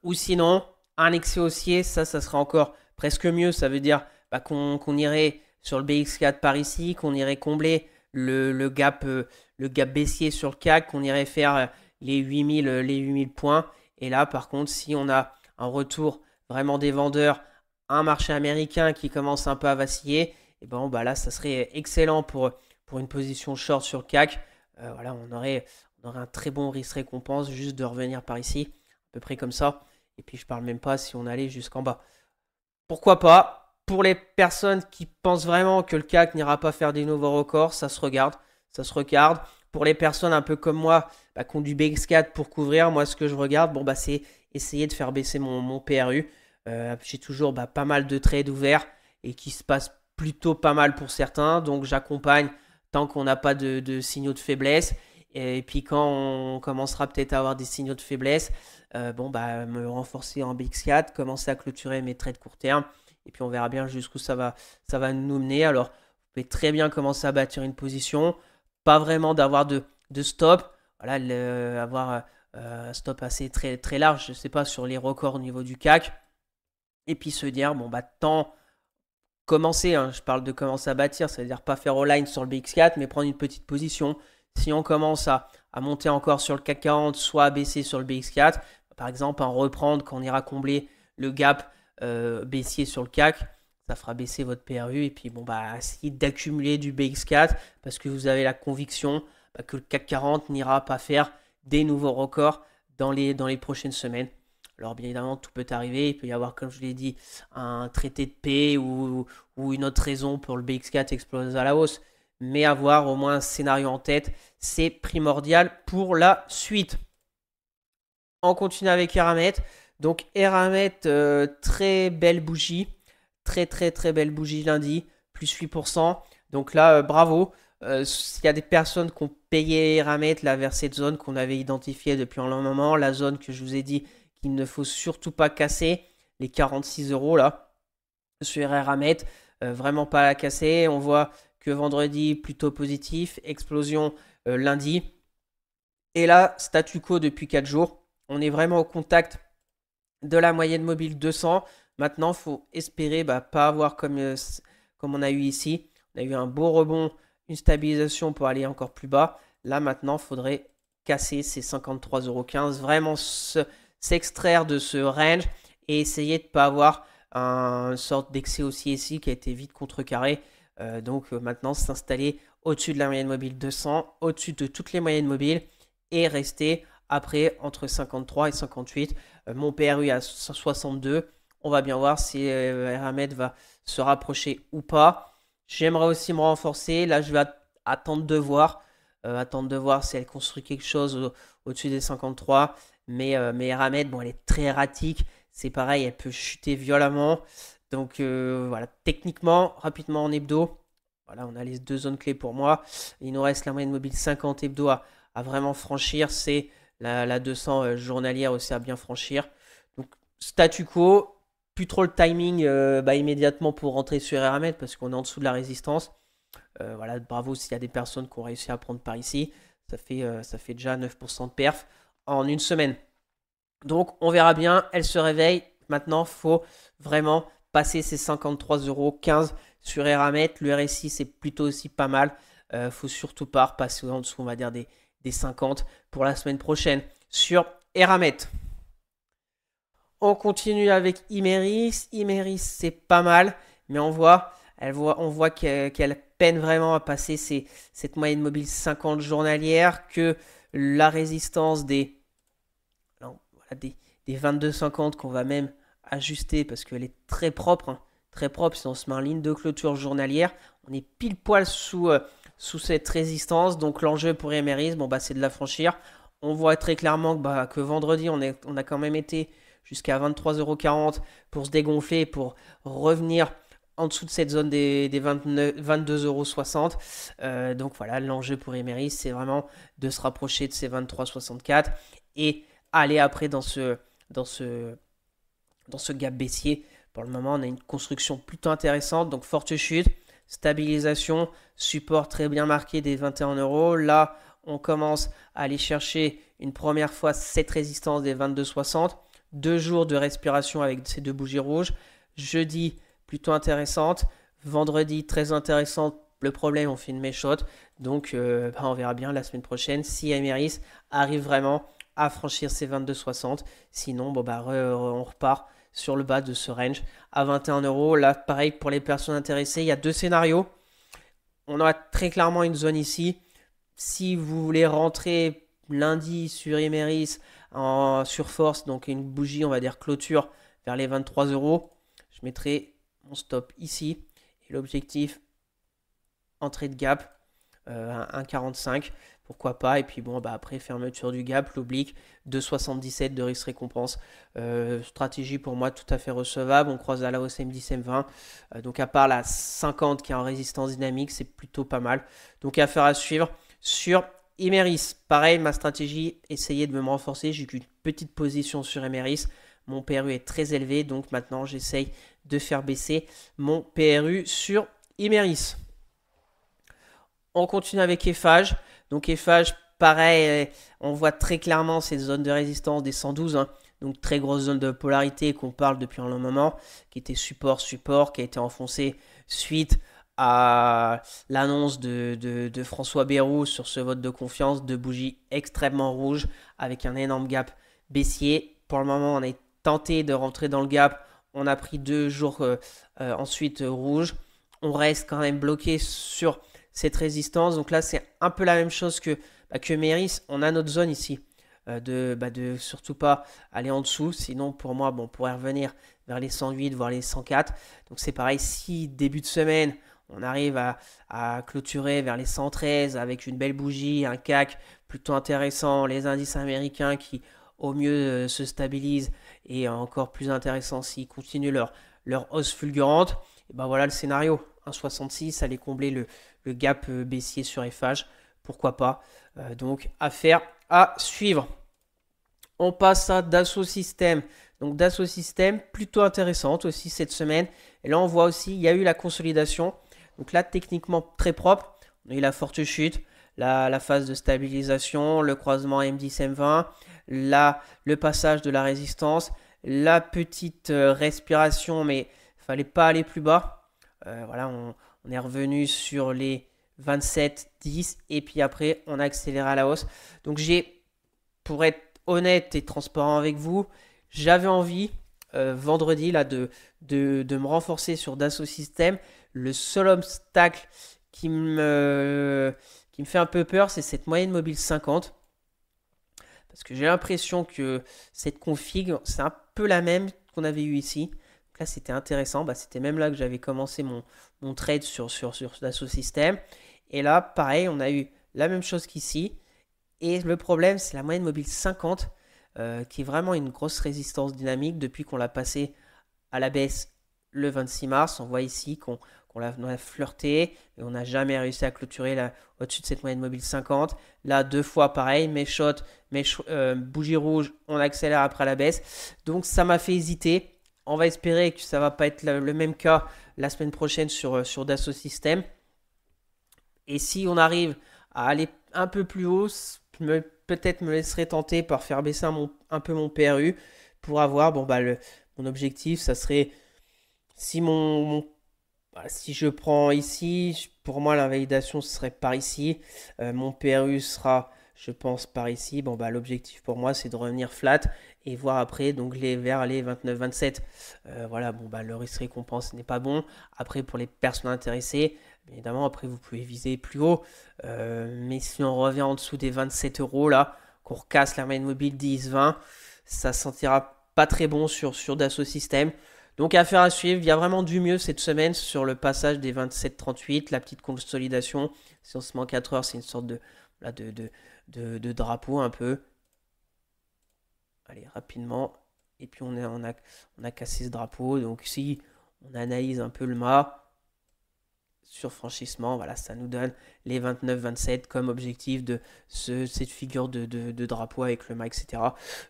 ou sinon, un excès haussier, ça sera encore presque mieux, ça veut dire qu'on irait sur le BX4 par ici, qu'on irait combler le gap baissier sur le CAC, qu'on irait faire les 8000 points, et là, par contre, si on a un retour vraiment des vendeurs, un marché américain qui commence un peu à vaciller, et là, ça serait excellent pour une position short sur le CAC. Voilà, on aurait un très bon risque récompense juste de revenir par ici, à peu près comme ça. Et puis je parle même pas si on allait jusqu'en bas. Pourquoi pas? Pour les personnes qui pensent vraiment que le CAC n'ira pas faire des nouveaux records, ça se regarde. Ça se regarde. Pour les personnes un peu comme moi, qui ont du BX4 pour couvrir, moi ce que je regarde, c'est essayer de faire baisser mon PRU. J'ai toujours pas mal de trades ouverts et qui se passent plutôt pas mal pour certains. Donc j'accompagne tant qu'on n'a pas de signaux de faiblesse. Et puis quand on commencera peut-être à avoir des signaux de faiblesse, me renforcer en BX4, commencer à clôturer mes trades court terme. Et puis on verra bien jusqu'où ça va nous mener. Alors pouvez très bien commencer à bâtir une position. Pas vraiment d'avoir de stop. Voilà, avoir un stop assez très, très large, je ne sais pas, sur les records au niveau du CAC. Et puis se dire, bon, bah, tant commencer, hein, je parle de commencer à bâtir, c'est-à-dire pas faire all-line sur le BX4, mais prendre une petite position. Si on commence à monter encore sur le CAC 40, soit à baisser sur le BX4, par exemple, en reprendre quand on ira combler le gap baissier sur le CAC, ça fera baisser votre PRU. Et puis, bon, bah, essayez d'accumuler du BX4 parce que vous avez la conviction que le CAC 40 n'ira pas faire des nouveaux records dans les prochaines semaines. Alors, bien évidemment, tout peut arriver. Il peut y avoir, comme je l'ai dit, un traité de paix ou une autre raison pour le BX4 exploser à la hausse. Mais avoir au moins un scénario en tête, c'est primordial pour la suite. On continue avec Eramet. Donc Eramet, très belle bougie. Très belle bougie lundi. Plus 8%. Donc là, bravo. S'il y a des personnes qui ont payé Eramet là, vers cette zone qu'on avait identifiée depuis un long moment, la zone que je vous ai dit qu'il ne faut surtout pas casser, les 46 € là, sur Eramet, vraiment pas la casser. On voit que vendredi, plutôt positif, explosion lundi. Et là, statu quo depuis 4 jours. On est vraiment au contact de la moyenne mobile 200. Maintenant, il faut espérer pas avoir comme on a eu ici. On a eu un beau rebond, une stabilisation pour aller encore plus bas. Là, maintenant, il faudrait casser ces 53,15 €. Vraiment s'extraire de ce range et essayer de ne pas avoir une sorte d'excès haussier ici qui a été vite contrecarré. Donc maintenant, s'installer au-dessus de la moyenne mobile 200, au-dessus de toutes les moyennes mobiles et rester après entre 53 et 58. Mon PRU à 62. On va bien voir si Eramet va se rapprocher ou pas. J'aimerais aussi me renforcer. Là, je vais attendre de voir. Si elle construit quelque chose au-dessus des 53. Mais Eramet, bon, elle est très erratique. C'est pareil, elle peut chuter violemment. Donc voilà, techniquement, rapidement en hebdo. Voilà, on a les deux zones clés pour moi. Il nous reste la moyenne mobile 50 hebdo à vraiment franchir. C'est la 200 journalière aussi à bien franchir. Donc statu quo, plus trop le timing immédiatement pour rentrer sur Eramet parce qu'on est en dessous de la résistance. Voilà, bravo s'il y a des personnes qui ont réussi à prendre par ici. Ça fait déjà 9% de perf en une semaine. Donc on verra bien, elle se réveille. Maintenant, il faut vraiment passer ces 53,15 € sur Eramet. Le RSI, c'est plutôt aussi pas mal. Faut surtout pas repasser en dessous, on va dire, des 50 pour la semaine prochaine sur Eramet. On continue avec Imerys. Imerys, c'est pas mal, mais on voit qu'elle peine vraiment à passer cette moyenne mobile 50 journalière, que la résistance des 22,50 qu'on va même ajuster parce qu'elle est très propre. Hein, très propre, si on se met en ligne de clôture journalière, on est pile poil sous cette résistance. Donc l'enjeu pour Imerys, c'est de la franchir. On voit très clairement que vendredi, on a quand même été jusqu'à 23,40 € pour se dégonfler, pour revenir en dessous de cette zone des 22,60 €. Donc voilà, l'enjeu pour Imerys, c'est vraiment de se rapprocher de ces 23,64 et aller après dans ce gap baissier. Pour le moment, on a une construction plutôt intéressante, donc forte chute, stabilisation, support très bien marqué des 21 €. Là, on commence à aller chercher une première fois cette résistance des 22,60. 2 jours de respiration avec ces deux bougies rouges. Jeudi, plutôt intéressante. Vendredi, très intéressante. Le problème, on fait une méchote. Donc, on verra bien la semaine prochaine si Imerys arrive vraiment à franchir ces 22,60. Sinon, on repart sur le bas de ce range à 21 €. Là, pareil, pour les personnes intéressées, il y a deux scénarios. On a très clairement une zone ici. Si vous voulez rentrer lundi sur Imerys sur force, donc une bougie, on va dire clôture vers les 23 €, je mettrai mon stop ici. Et l'objectif, entrée de gap, 1,45, pourquoi pas. Et puis après fermeture du gap, l'oblique, 2,77 de risque récompense. Stratégie pour moi tout à fait recevable. On croise à la hausse M10, M20. Donc à part la 50 qui est en résistance dynamique, c'est plutôt pas mal. Donc affaire à suivre sur Imerys. Pareil, ma stratégie, essayer de me renforcer. J'ai qu'une petite position sur Imerys. Mon PRU est très élevé, donc maintenant j'essaye de faire baisser mon PRU sur Imerys. On continue avec Eiffage. Donc Eiffage, pareil, on voit très clairement ces zones de résistance des 112, hein. Donc très grosse zone de polarité qu'on parle depuis un long moment, qui était support, qui a été enfoncé suite à l'annonce de François Bayrou sur ce vote de confiance, de bougies extrêmement rouges avec un énorme gap baissier. Pour le moment, on a tenté de rentrer dans le gap. On a pris 2 jours ensuite rouge. On reste quand même bloqué sur cette résistance. Donc là, c'est un peu la même chose que Méris. On a notre zone ici. De surtout pas aller en dessous. Sinon, pour moi, on pourrait revenir vers les 108, voire les 104. Donc c'est pareil, si début de semaine, on arrive à clôturer vers les 113 avec une belle bougie, un CAC plutôt intéressant, les indices américains qui au mieux se stabilisent et encore plus intéressant s'ils continuent leur hausse fulgurante, et ben voilà le scénario. 1,66, aller combler le gap baissier sur FH, pourquoi pas. Donc affaire à suivre. On passe à Dassault Systèmes. Donc Dassault Systèmes, plutôt intéressante aussi cette semaine. Et là on voit aussi, il y a eu la consolidation. Donc là techniquement très propre. On a eu la forte chute, la phase de stabilisation, le croisement M10-M20, là le passage de la résistance, la petite respiration, mais il fallait pas aller plus bas. Voilà, on est revenu sur les 27,10 et puis après on a accéléré à la hausse. Donc pour être honnête et transparent avec vous, j'avais envie vendredi là de me renforcer sur Dassault Systèmes. Le seul obstacle qui me fait un peu peur, c'est cette moyenne mobile 50. Parce que j'ai l'impression que cette config, c'est un peu la même qu'on avait eu ici. Donc là, c'était intéressant. C'était même là que j'avais commencé mon trade sur Dassault Systèmes. Et là, pareil, on a eu la même chose qu'ici. Et le problème, c'est la moyenne mobile 50, qui est vraiment une grosse résistance dynamique depuis qu'on l'a passé à la baisse le 26 mars. On voit ici qu'on a flirté et on n'a jamais réussi à clôturer au-dessus de cette moyenne mobile 50. Là, 2 fois pareil, mes shots, bougie rouge, on accélère après la baisse. Donc ça m'a fait hésiter. On va espérer que ça ne va pas être le même cas la semaine prochaine sur Dassault Systèmes. Et si on arrive à aller un peu plus haut, peut-être me laisserai tenter par faire baisser un peu mon PRU pour avoir, mon objectif, ça serait, si si je prends ici, pour moi l'invalidation ce serait par ici, mon PRU sera, je pense, par ici. L'objectif pour moi c'est de revenir flat et voir après donc vers les 29-27. Voilà, le risque récompense n'est pas bon. Après pour les personnes intéressées, évidemment après vous pouvez viser plus haut, mais si on revient en dessous des 27 euros là, qu'on recasse la moyenne mobile 10-20, ça sentira pas très bon sur Dassault Systèmes. Donc affaire à suivre, il y a vraiment du mieux cette semaine sur le passage des 27-38, la petite consolidation. Si on se met en 4 heures, c'est une sorte de drapeau un peu. Allez, rapidement. Et puis on a cassé ce drapeau. Donc si on analyse un peu le mât sur franchissement, voilà, ça nous donne les 29-27 comme objectif de cette figure de drapeau avec le mât, etc.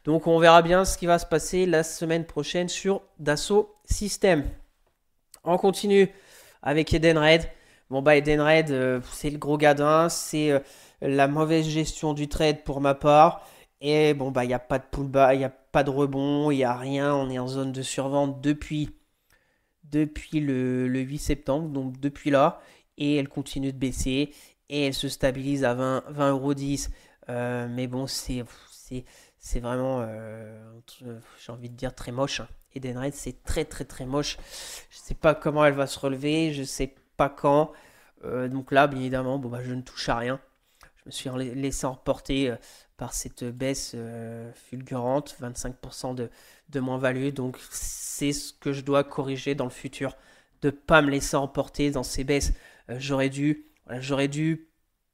Donc on verra bien ce qui va se passer la semaine prochaine sur Dassault Systèmes. On continue avec Edenred. Edenred, c'est le gros gadin, c'est la mauvaise gestion du trade pour ma part. Et il n'y a pas de pullback, il n'y a pas de rebond, il n'y a rien. On est en zone de survente depuis le 8 septembre, donc depuis là, et elle continue de baisser, et elle se stabilise à 20,10 €. Mais bon, c'est vraiment, j'ai envie de dire, très moche, hein. Edenred, c'est très très très moche. Je sais pas comment elle va se relever, je sais pas quand. Donc là, bien évidemment, je ne touche à rien. Je me suis laissé emporter par cette baisse fulgurante, 25% de moins-value. Donc c'est ce que je dois corriger dans le futur, de ne pas me laisser emporter dans ces baisses. J'aurais dû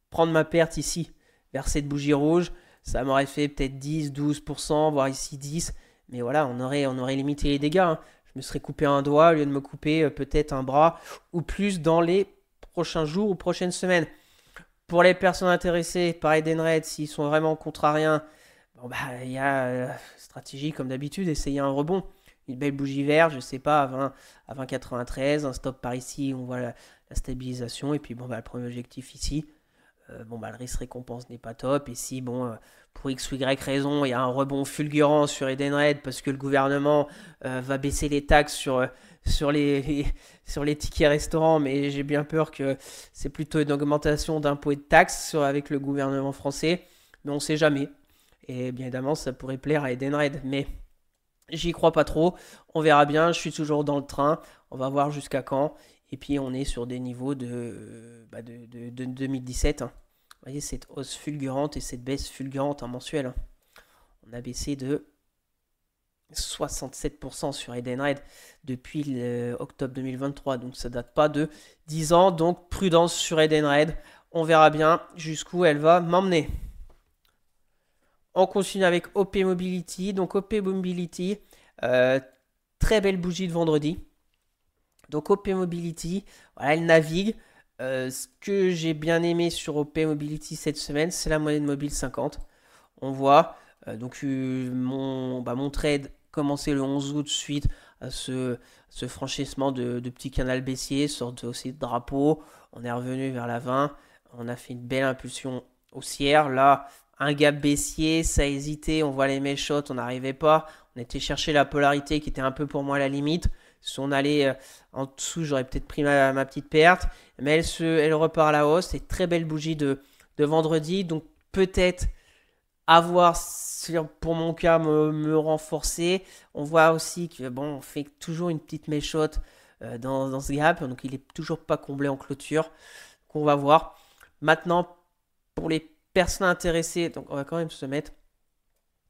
prendre ma perte ici, vers cette bougie rouge. Ça m'aurait fait peut-être 10-12%, voire ici 10%. Mais voilà, on aurait limité les dégâts, hein. Je me serais coupé un doigt au lieu de me couper peut-être un bras ou plus dans les prochains jours ou prochaines semaines. Pour les personnes intéressées par Edenred, s'ils sont vraiment contrariens, il y a stratégie comme d'habitude, essayer un rebond. Une belle bougie verte, je sais pas, à 20,93, un stop par ici, on voit la stabilisation. Et puis le premier objectif ici, Bon, bah, le risque récompense n'est pas top. Et si, bon, pour X ou Y raison, il y a un rebond fulgurant sur Edenred parce que le gouvernement va baisser les taxes sur sur les tickets restaurants, mais j'ai bien peur que c'est plutôt une augmentation d'impôts et de taxes avec le gouvernement français. Mais on ne sait jamais. Et bien évidemment, ça pourrait plaire à Edenred. Mais j'y crois pas trop. On verra bien. Je suis toujours dans le train. On va voir jusqu'à quand. Et puis on est sur des niveaux de 2017, hein. Vous voyez cette hausse fulgurante et cette baisse fulgurante en mensuel, hein. On a baissé de 67% sur Edenred depuis octobre 2023. Donc ça date pas de 10 ans. Donc prudence sur Edenred. On verra bien jusqu'où elle va m'emmener. On continue avec OP Mobility. Donc OP Mobility, très belle bougie de vendredi. Donc OP Mobility, voilà, elle navigue. Ce que j'ai bien aimé sur OP Mobility cette semaine, c'est la moyenne mobile 50. On voit mon trade commençait le 11 août suite à ce franchissement de petit canal baissier, sorte aussi de drapeau. On est revenu vers la 20. On a fait une belle impulsion haussière. Là, un gap baissier, ça a hésité. On voit les méchots, on n'arrivait pas. On était chercher la polarité qui était un peu pour moi la limite. Si on allait en dessous, j'aurais peut-être pris ma petite perte. Mais elle repart à la hausse. C'est une très belle bougie de vendredi. Donc peut-être avoir, pour mon cas, me renforcer. On voit aussi que bon, on fait toujours une petite méchotte dans ce gap. Donc il n'est toujours pas comblé en clôture. Qu'on va voir. Maintenant, pour les personnes intéressées, donc on va quand même se mettre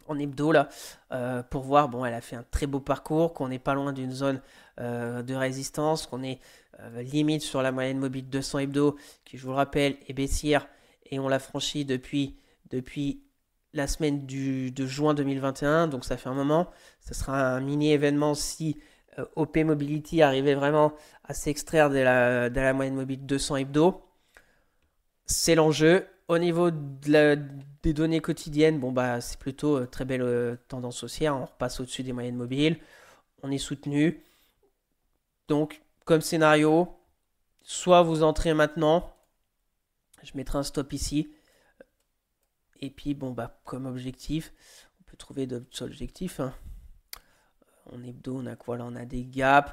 en hebdo là pour voir. Bon, elle a fait un très beau parcours, qu'on n'est pas loin d'une zone de résistance, qu'on est limite sur la moyenne mobile 200 hebdo qui, je vous le rappelle, est baissière et on l'a franchie depuis la semaine de juin 2021, donc ça fait un moment. Ça sera un mini événement si OP Mobility arrivait vraiment à s'extraire de la moyenne mobile 200 hebdo. C'est l'enjeu. Au niveau des données quotidiennes, bon bah c'est plutôt très belle tendance haussière. On repasse au-dessus des moyennes mobiles. On est soutenu. Donc, comme scénario, soit vous entrez maintenant. Je mettrai un stop ici. Et puis, bon bah comme objectif, on peut trouver d'autres objectifs, hein. En hebdo, on a quoi là? On a des gaps.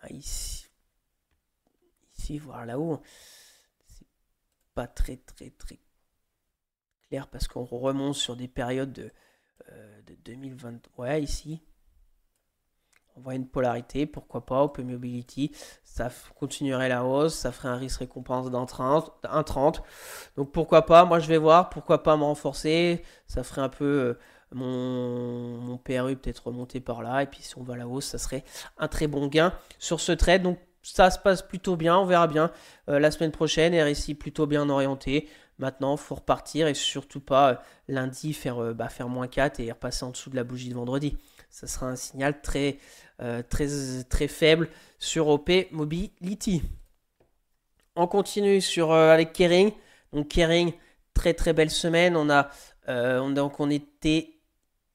Ici, voire là-haut. Pas très clair parce qu'on remonte sur des périodes de 2020. Ouais, ici, on voit une polarité, pourquoi pas, Open Mobility, ça continuerait la hausse, ça ferait un risque récompense d'1,30. Donc pourquoi pas, moi je vais voir, pourquoi pas me renforcer, ça ferait un peu mon PRU peut-être remonter par là, et puis si on va à la hausse, ça serait un très bon gain sur ce trade. Donc ça se passe plutôt bien, on verra bien la semaine prochaine. RSI plutôt bien orienté. Maintenant, il faut repartir et surtout pas lundi faire moins 4 et repasser en dessous de la bougie de vendredi. Ça sera un signal très faible sur OP Mobility. On continue avec Kering. Donc Kering, très belle semaine. On était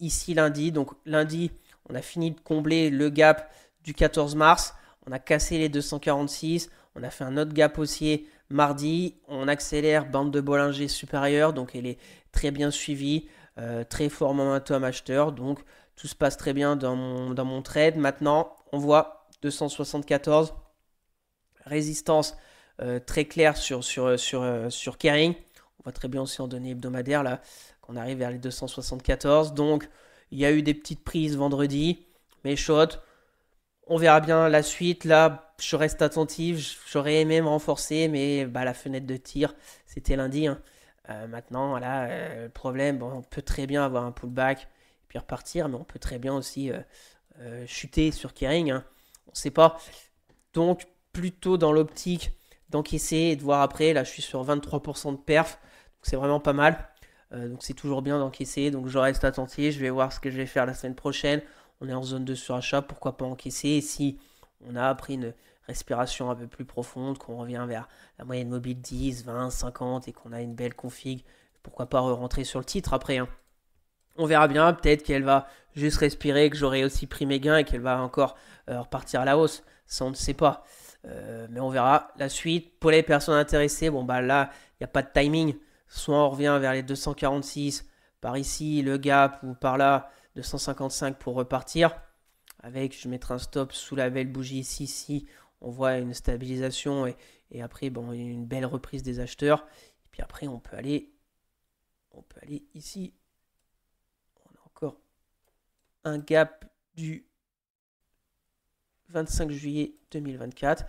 ici lundi. Donc lundi, on a fini de combler le gap du 14 mars. On a cassé les 246. On a fait un autre gap haussier mardi. On accélère bande de Bollinger supérieure. Donc elle est très bien suivie. Très fort momentum acheteur. Donc tout se passe très bien dans mon trade. Maintenant, on voit 274. Résistance très claire sur Kering. On voit très bien aussi en données hebdomadaires là qu'on arrive vers les 274. Donc il y a eu des petites prises vendredi. Mais short. On verra bien la suite. Là, je reste attentif. J'aurais aimé me renforcer, mais la fenêtre de tir, c'était lundi, hein. Maintenant, voilà, le problème, bon, on peut très bien avoir un pullback et puis repartir, mais on peut très bien aussi chuter sur Kering, hein. On ne sait pas. Donc, plutôt dans l'optique d'encaisser et de voir après. Là, je suis sur 23% de perf. Donc, c'est vraiment pas mal. Donc, c'est toujours bien d'encaisser. Donc, je reste attentif. Je vais voir ce que je vais faire la semaine prochaine. On est en zone de surachat, pourquoi pas encaisser. Et si on a pris une respiration un peu plus profonde, qu'on revient vers la moyenne mobile 10, 20, 50 et qu'on a une belle config, pourquoi pas rentrer sur le titre après, hein. On verra bien, peut-être qu'elle va juste respirer, que j'aurai aussi pris mes gains et qu'elle va encore repartir à la hausse. Ça, on ne sait pas. Mais on verra la suite. Pour les personnes intéressées, bon bah là, il n'y a pas de timing. Soit on revient vers les 246 par ici, le gap, ou par là, 255 pour repartir. Avec, je mettrai un stop sous la belle bougie ici, si on voit une stabilisation et après, bon, une belle reprise des acheteurs. Et puis après, on peut aller ici. On a encore un gap du 25 juillet 2024.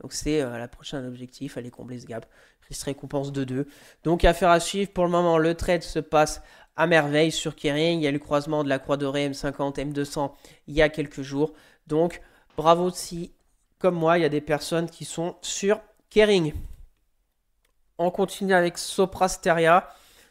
Donc c'est la prochaine objectif, aller combler ce gap. Risque récompense de 2. Donc affaire à suivre. Pour le moment, le trade se passe à merveille sur Kering. Il y a eu le croisement de la croix dorée M50, M200 il y a quelques jours. Donc bravo si, comme moi, il y a des personnes qui sont sur Kering. On continue avec Soprasteria.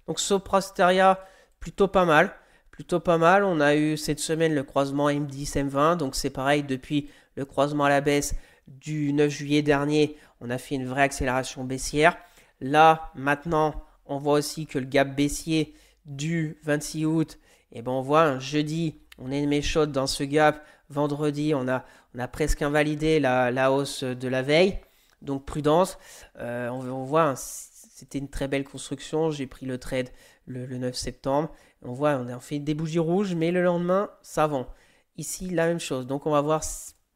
Donc Soprasteria, plutôt pas mal. Plutôt pas mal. On a eu cette semaine le croisement M10, M20. Donc c'est pareil, depuis le croisement à la baisse du 9 juillet dernier, on a fait une vraie accélération baissière. Là, maintenant, on voit aussi que le gap baissier du 26 août, et ben on voit jeudi, on est une méchante dans ce gap. Vendredi, on a presque invalidé la hausse de la veille. Donc prudence. On voit, c'était une très belle construction. J'ai pris le trade le 9 septembre. On voit, on a fait des bougies rouges, mais le lendemain, ça vend. Ici, la même chose. Donc on va voir.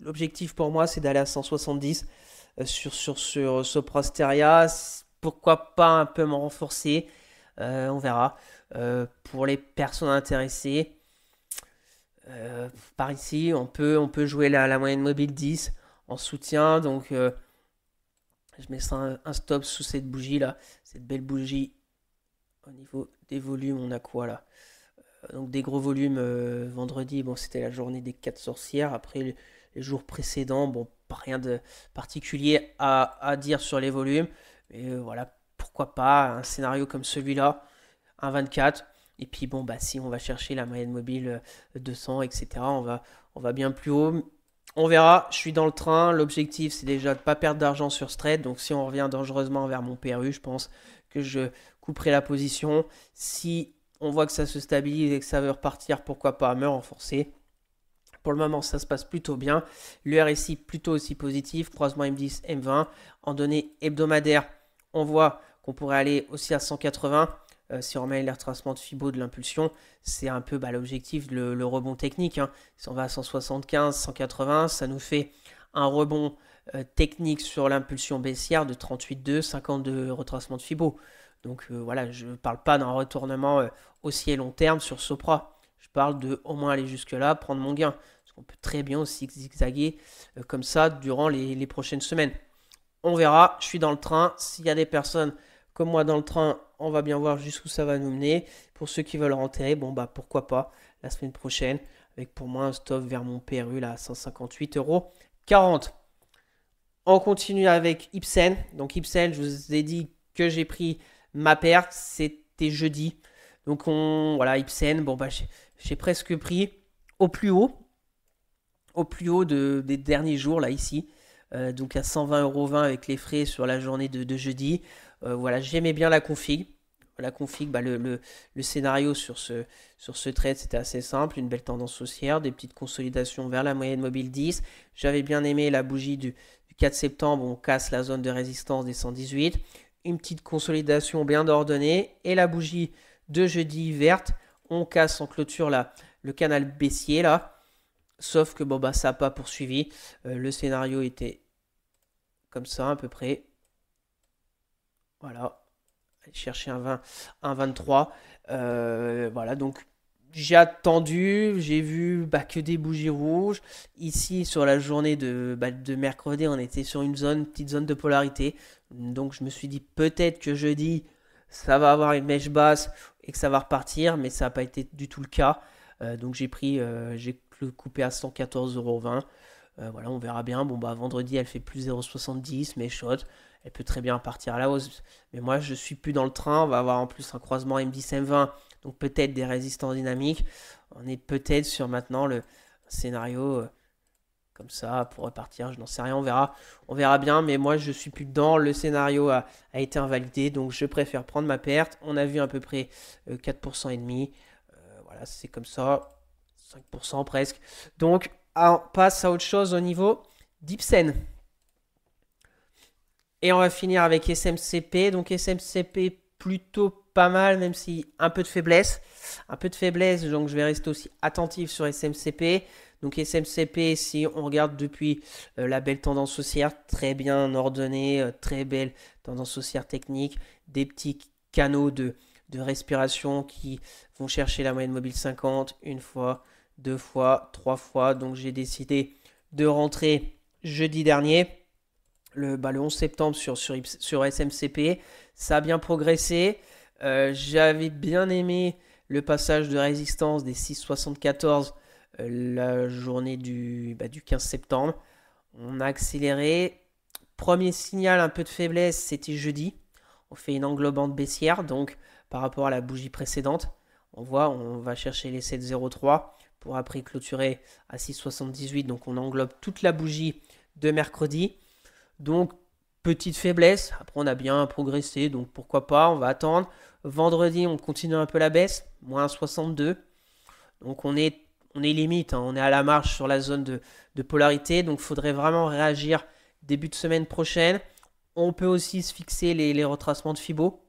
L'objectif pour moi, c'est d'aller à 170 sur Soprasteria. Pourquoi pas un peu me renforcer, on verra. Pour les personnes intéressées, par ici, on peut jouer la moyenne mobile 10 en soutien. Donc, je mets ça un stop sous cette bougie là. Cette belle bougie. Au niveau des volumes, on a quoi là? Donc des gros volumes vendredi. Bon, c'était la journée des 4 sorcières. Après, les jours précédents, bon, pas rien de particulier à dire sur les volumes. Mais voilà, pourquoi pas un scénario comme celui-là, un 24. Et puis bon, bah si on va chercher la moyenne mobile 200, etc., on va bien plus haut. On verra, je suis dans le train. L'objectif, c'est déjà de ne pas perdre d'argent sur ce trade. Donc si on revient dangereusement vers mon PRU, je pense que je couperai la position. Si on voit que ça se stabilise et que ça veut repartir, pourquoi pas me renforcer. Pour le moment, ça se passe plutôt bien. Le RSI plutôt aussi positif. Croisement M10, M20. En données hebdomadaires, on voit qu'on pourrait aller aussi à 180. Si on remet les retracements de Fibo de l'impulsion, c'est un peu l'objectif, le rebond technique. Hein. Si on va à 175, 180, ça nous fait un rebond technique sur l'impulsion baissière de 38,2, 52 retracements de Fibo. Donc voilà, je ne parle pas d'un retournement haussier long terme sur Sopra. Je parle de au moins aller jusque-là, prendre mon gain. Parce qu'on peut très bien aussi zigzaguer comme ça durant les prochaines semaines. On verra, je suis dans le train. S'il y a des personnes comme moi dans le train, on va bien voir jusqu'où ça va nous mener. Pour ceux qui veulent rentrer, bon bah pourquoi pas la semaine prochaine. Avec pour moi un stop vers mon PRU là à 158,40 €. On continue avec Ipsen. Donc Ipsen, je vous ai dit que j'ai pris ma perte, c'était jeudi. Donc voilà, Ipsen, bon bah j'ai presque pris au plus haut des derniers jours là ici. Donc à 120,20 € avec les frais sur la journée de jeudi. Voilà, j'aimais bien la config. La config, bah, le scénario sur ce trade, c'était assez simple. Une belle tendance haussière, des petites consolidations vers la moyenne mobile 10. J'avais bien aimé la bougie du 4 septembre, on casse la zone de résistance des 118. Une petite consolidation bien ordonnée. Et la bougie de jeudi verte, on casse en clôture là, le canal baissier là. Sauf que bon, bah, ça n'a pas poursuivi. Le scénario était comme ça à peu près. Voilà. Aller chercher un 23. Voilà, donc j'ai attendu, j'ai vu que des bougies rouges. Ici, sur la journée de mercredi, on était sur une petite zone de polarité. Donc je me suis dit peut-être que jeudi, ça va avoir une mèche basse et que ça va repartir, mais ça n'a pas été du tout le cas. Donc j'ai coupé à 114,20 €. Voilà, on verra bien. Bon, bah vendredi, elle fait plus 0,70, mais short. Elle peut très bien partir à la hausse. Mais moi, je suis plus dans le train. On va avoir en plus un croisement M10, M20. Donc peut-être des résistances dynamiques. On est peut-être sur maintenant le scénario comme ça pour repartir. Je n'en sais rien, on verra bien. Mais moi, je suis plus dedans. Le scénario a été invalidé. Donc je préfère prendre ma perte. On a vu à peu près 4% et demi. Voilà, c'est comme ça. 5% presque. Donc, on passe à autre chose au niveau d'Ipsen. Et on va finir avec SMCP. Donc SMCP plutôt pas mal, même si un peu de faiblesse. Un peu de faiblesse, donc je vais rester aussi attentif sur SMCP. Donc SMCP, si on regarde depuis la belle tendance haussière, très bien ordonnée, très belle tendance haussière technique, des petits canaux de respiration qui vont chercher la moyenne mobile 50 une fois, deux fois, trois fois. Donc j'ai décidé de rentrer jeudi dernier, le 11 septembre sur SMCP. Ça a bien progressé. J'avais bien aimé le passage de résistance des 6,74 la journée du 15 septembre. On a accéléré. Premier signal un peu de faiblesse, c'était jeudi. On fait une englobante baissière, donc par rapport à la bougie précédente. On voit, on va chercher les 7,03 pour après clôturer à 6,78. Donc on englobe toute la bougie de mercredi. Donc petite faiblesse. Après on a bien progressé, donc pourquoi pas, on va attendre. Vendredi on continue un peu la baisse, moins 62. Donc on est limite, hein, on est à la marge sur la zone de polarité. Donc il faudrait vraiment réagir début de semaine prochaine. On peut aussi se fixer les retracements de Fibo.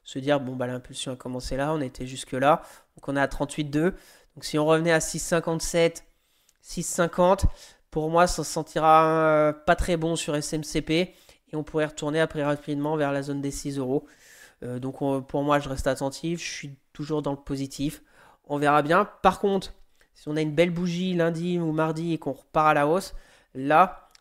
Se dire, bon, bah, l'impulsion a commencé là, on était jusque là. Donc on est à 38,2. Donc si on revenait à 6,57, 6,50, pour moi, ça se sentira pas très bon sur SMCP. Et on pourrait retourner après rapidement vers la zone des 6 euros. Donc pour moi, je reste attentif. Je suis toujours dans le positif. On verra bien. Par contre, si on a une belle bougie lundi ou mardi et qu'on repart à la hausse, là,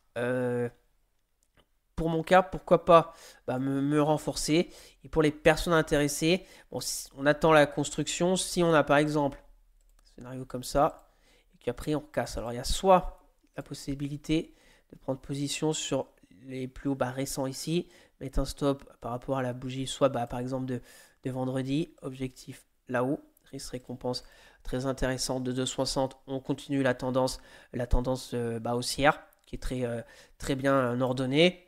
pour mon cas, pourquoi pas me renforcer. Et pour les personnes intéressées, bon, on attend la construction. Si on a par exemple un scénario comme ça, et qu'après on casse. Alors il y a soit la possibilité de prendre position sur les plus hauts bas récents ici, mettre un stop par rapport à la bougie, soit par exemple de vendredi, objectif là-haut, risque récompense très intéressante de 2,60. On continue la tendance haussière qui est très bien ordonnée.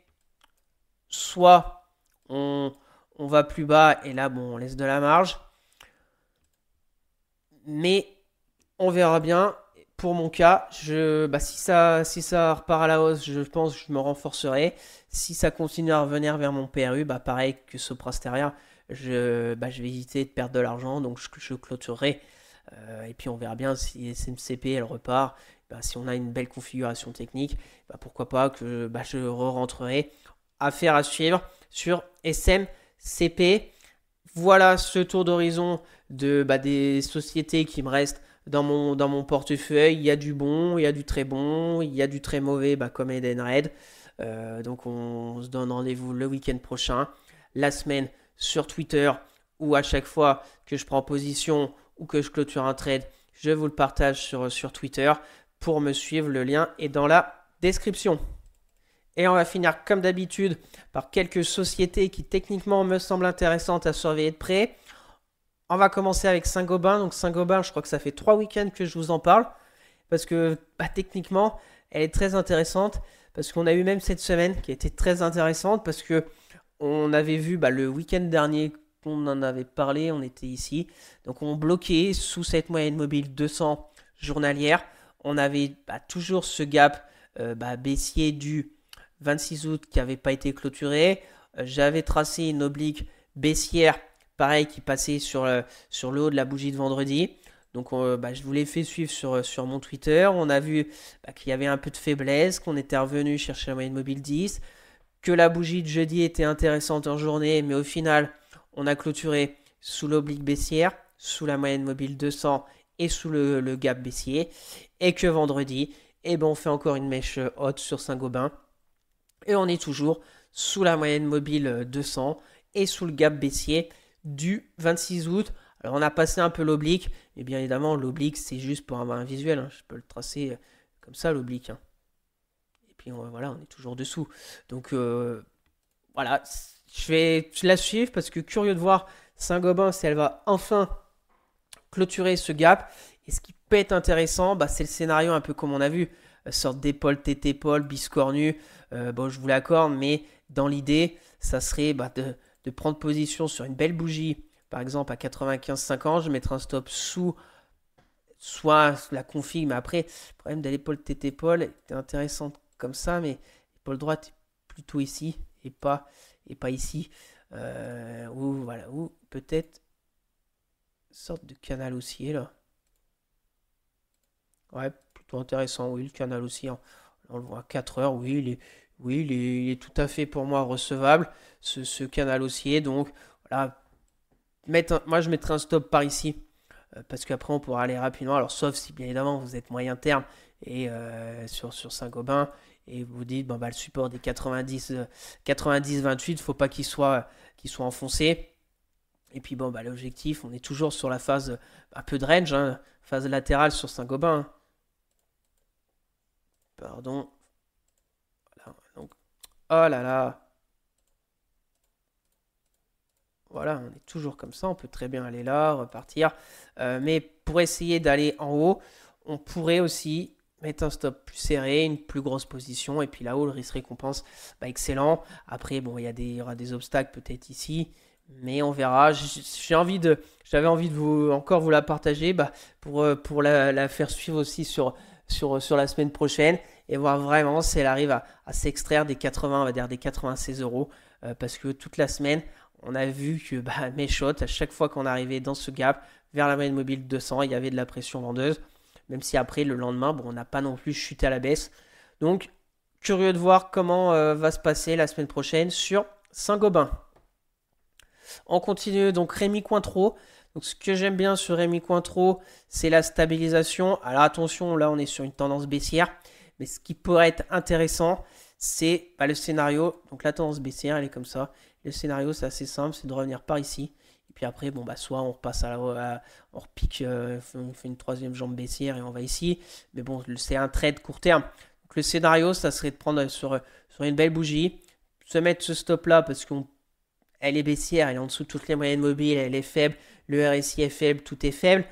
Soit on va plus bas et là bon on laisse de la marge. Mais on verra bien. Pour mon cas, si ça repart à la hausse, je pense que je me renforcerai. Si ça continue à revenir vers mon PRU, pareil que Soprasteria, je vais éviter de perdre de l'argent, donc je clôturerai. Et puis on verra bien si SMCP elle repart. Si on a une belle configuration technique, pourquoi pas que je re-rentrerai. Affaire à suivre sur SMCP. Voilà ce tour d'horizon des sociétés qui me restent dans mon portefeuille. Il y a du bon, il y a du très bon, il y a du très mauvais comme Edenred. Donc on se donne rendez-vous le week-end prochain, la semaine sur Twitter, où à chaque fois que je prends position ou que je clôture un trade, je vous le partage sur Twitter. Pour me suivre, le lien est dans la description. Et on va finir comme d'habitude par quelques sociétés qui techniquement me semblent intéressantes à surveiller de près. On va commencer avec Saint-Gobain. Donc Saint-Gobain, je crois que ça fait 3 week-ends que je vous en parle. Parce que techniquement, elle est très intéressante. Parce qu'on a eu même cette semaine qui a été très intéressante. Parce que on avait vu le week-end dernier qu'on en avait parlé, on était ici. Donc on bloquait sous cette moyenne mobile 200 journalière. On avait toujours ce gap baissier du 26 août qui n'avait pas été clôturé. J'avais tracé une oblique baissière, pareil, qui passait sur le haut de la bougie de vendredi. Donc je vous l'ai fait suivre sur mon Twitter. On a vu qu'il y avait un peu de faiblesse, qu'on était revenu chercher la moyenne mobile 10, que la bougie de jeudi était intéressante en journée, mais au final, on a clôturé sous l'oblique baissière, sous la moyenne mobile 200 et sous le gap baissier. Et que vendredi, on fait encore une mèche haute sur Saint-Gobain. Et on est toujours sous la moyenne mobile 200 et sous le gap baissier du 26 août. Alors on a passé un peu l'oblique, mais bien évidemment l'oblique c'est juste pour avoir un visuel. Hein. Je peux le tracer comme ça l'oblique. Hein. Et puis on est toujours dessous. Donc voilà, je vais la suivre parce que curieux de voir Saint-Gobain si elle va enfin clôturer ce gap. Et ce qui peut être intéressant, c'est le scénario un peu comme on a vu. Sorte d'épaule, tête-épaule, biscornu. Je vous l'accorde, mais dans l'idée, ça serait de prendre position sur une belle bougie, par exemple à 95,50. Je mettrai un stop sous soit la config, mais après, le problème de l'épaule, tête-épaule était intéressante comme ça, mais l'épaule droite est plutôt ici. et pas ici. Ou voilà, ou peut-être une sorte de canal haussier là. Ouais, plutôt intéressant, oui, le canal haussier. On le voit à 4 heures, oui, il est tout à fait pour moi recevable, ce canal haussier. Donc voilà, moi je mettrai un stop par ici. Parce qu'après on pourra aller rapidement. Alors sauf si bien évidemment vous êtes moyen terme et sur Saint-Gobain et vous dites bon bah le support des 90-28, faut pas qu'il soit enfoncé. Et puis bon bah l'objectif, on est toujours sur la phase un peu de range, hein, phase latérale sur Saint-Gobain, hein. Pardon. Voilà, donc, oh là là. Voilà, on est toujours comme ça, on peut très bien aller là, repartir. Mais pour essayer d'aller en haut, on pourrait aussi mettre un stop plus serré, une plus grosse position, et puis là-haut, le risque récompense, bah, excellent. Après, bon, il y aura des obstacles peut-être ici, mais on verra. J'avais envie de encore vous la partager, bah, pour la faire suivre aussi sur la semaine prochaine, et voir vraiment si elle arrive à s'extraire des 80, on va dire des 96 euros, parce que toute la semaine, on a vu que bah, mes shots, à chaque fois qu'on arrivait dans ce gap vers la moyenne mobile 200, il y avait de la pression vendeuse. Même si après, le lendemain, bon, on n'a pas non plus chuté à la baisse. Donc, curieux de voir comment va se passer la semaine prochaine sur Saint-Gobain. On continue, donc Rémi Cointreau. Donc, ce que j'aime bien sur Rémi Cointreau, c'est la stabilisation. Alors attention, là, on est sur une tendance baissière. Mais ce qui pourrait être intéressant, c'est bah, le scénario. Donc, la tendance baissière, elle est comme ça. Le scénario, c'est assez simple, c'est de revenir par ici. Et puis après, bon, bah, soit on repasse on repique, on fait une troisième jambe baissière et on va ici. Mais bon, c'est un trade court terme. Donc le scénario, ça serait de prendre sur une belle bougie, se mettre ce stop là parce qu'elle est baissière, elle est en dessous de toutes les moyennes mobiles, elle est faible, le RSI est faible, tout est faible.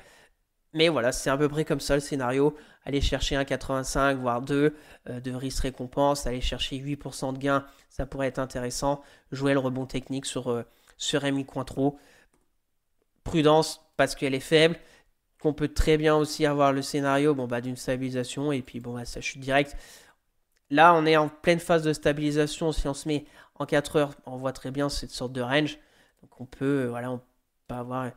Mais voilà, c'est à peu près comme ça le scénario. Aller chercher un 85, voire 2 de risque récompense, aller chercher 8% de gain, ça pourrait être intéressant. Jouer le rebond technique sur Rémi Cointreau. Prudence parce qu'elle est faible. Qu'on peut très bien aussi avoir le scénario bon, bah, d'une stabilisation et puis bon, bah, ça chute direct. Là, on est en pleine phase de stabilisation. Si on se met en 4 heures, on voit très bien cette sorte de range. Donc on peut, voilà, on peut avoir un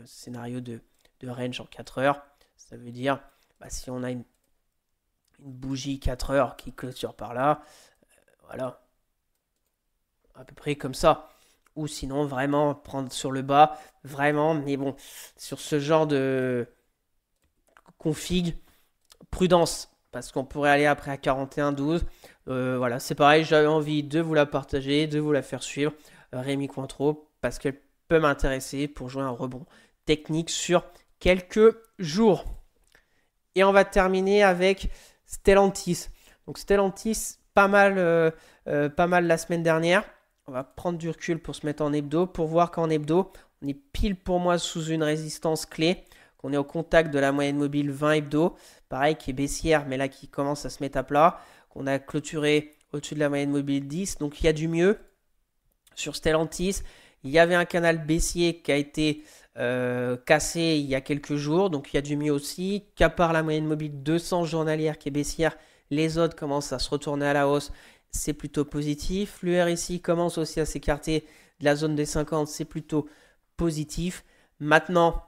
scénario de range en 4 heures. Ça veut dire, bah, si on a une bougie 4 heures qui clôture par là, voilà, à peu près comme ça. Ou sinon, vraiment prendre sur le bas, vraiment, mais bon, sur ce genre de config, prudence, parce qu'on pourrait aller après à 41-12. Voilà, c'est pareil, j'avais envie de vous la partager, de vous la faire suivre, Rémi Cointreau, parce qu'elle peut m'intéresser pour jouer un rebond technique sur quelques jours. Et on va terminer avec Stellantis. Donc Stellantis, pas mal la semaine dernière. On va prendre du recul pour se mettre en hebdo, pour voir qu'en hebdo, on est pile pour moi sous une résistance clé, qu'on est au contact de la moyenne mobile 20 hebdo, pareil qui est baissière, mais là qui commence à se mettre à plat, qu'on a clôturé au-dessus de la moyenne mobile 10, donc il y a du mieux. Sur Stellantis, il y avait un canal baissier qui a été cassé il y a quelques jours, donc il y a du mieux aussi, qu'à part la moyenne mobile 200 journalière qui est baissière, les autres commencent à se retourner à la hausse, c'est plutôt positif. Le RSI commence aussi à s'écarter de la zone des 50, c'est plutôt positif. Maintenant,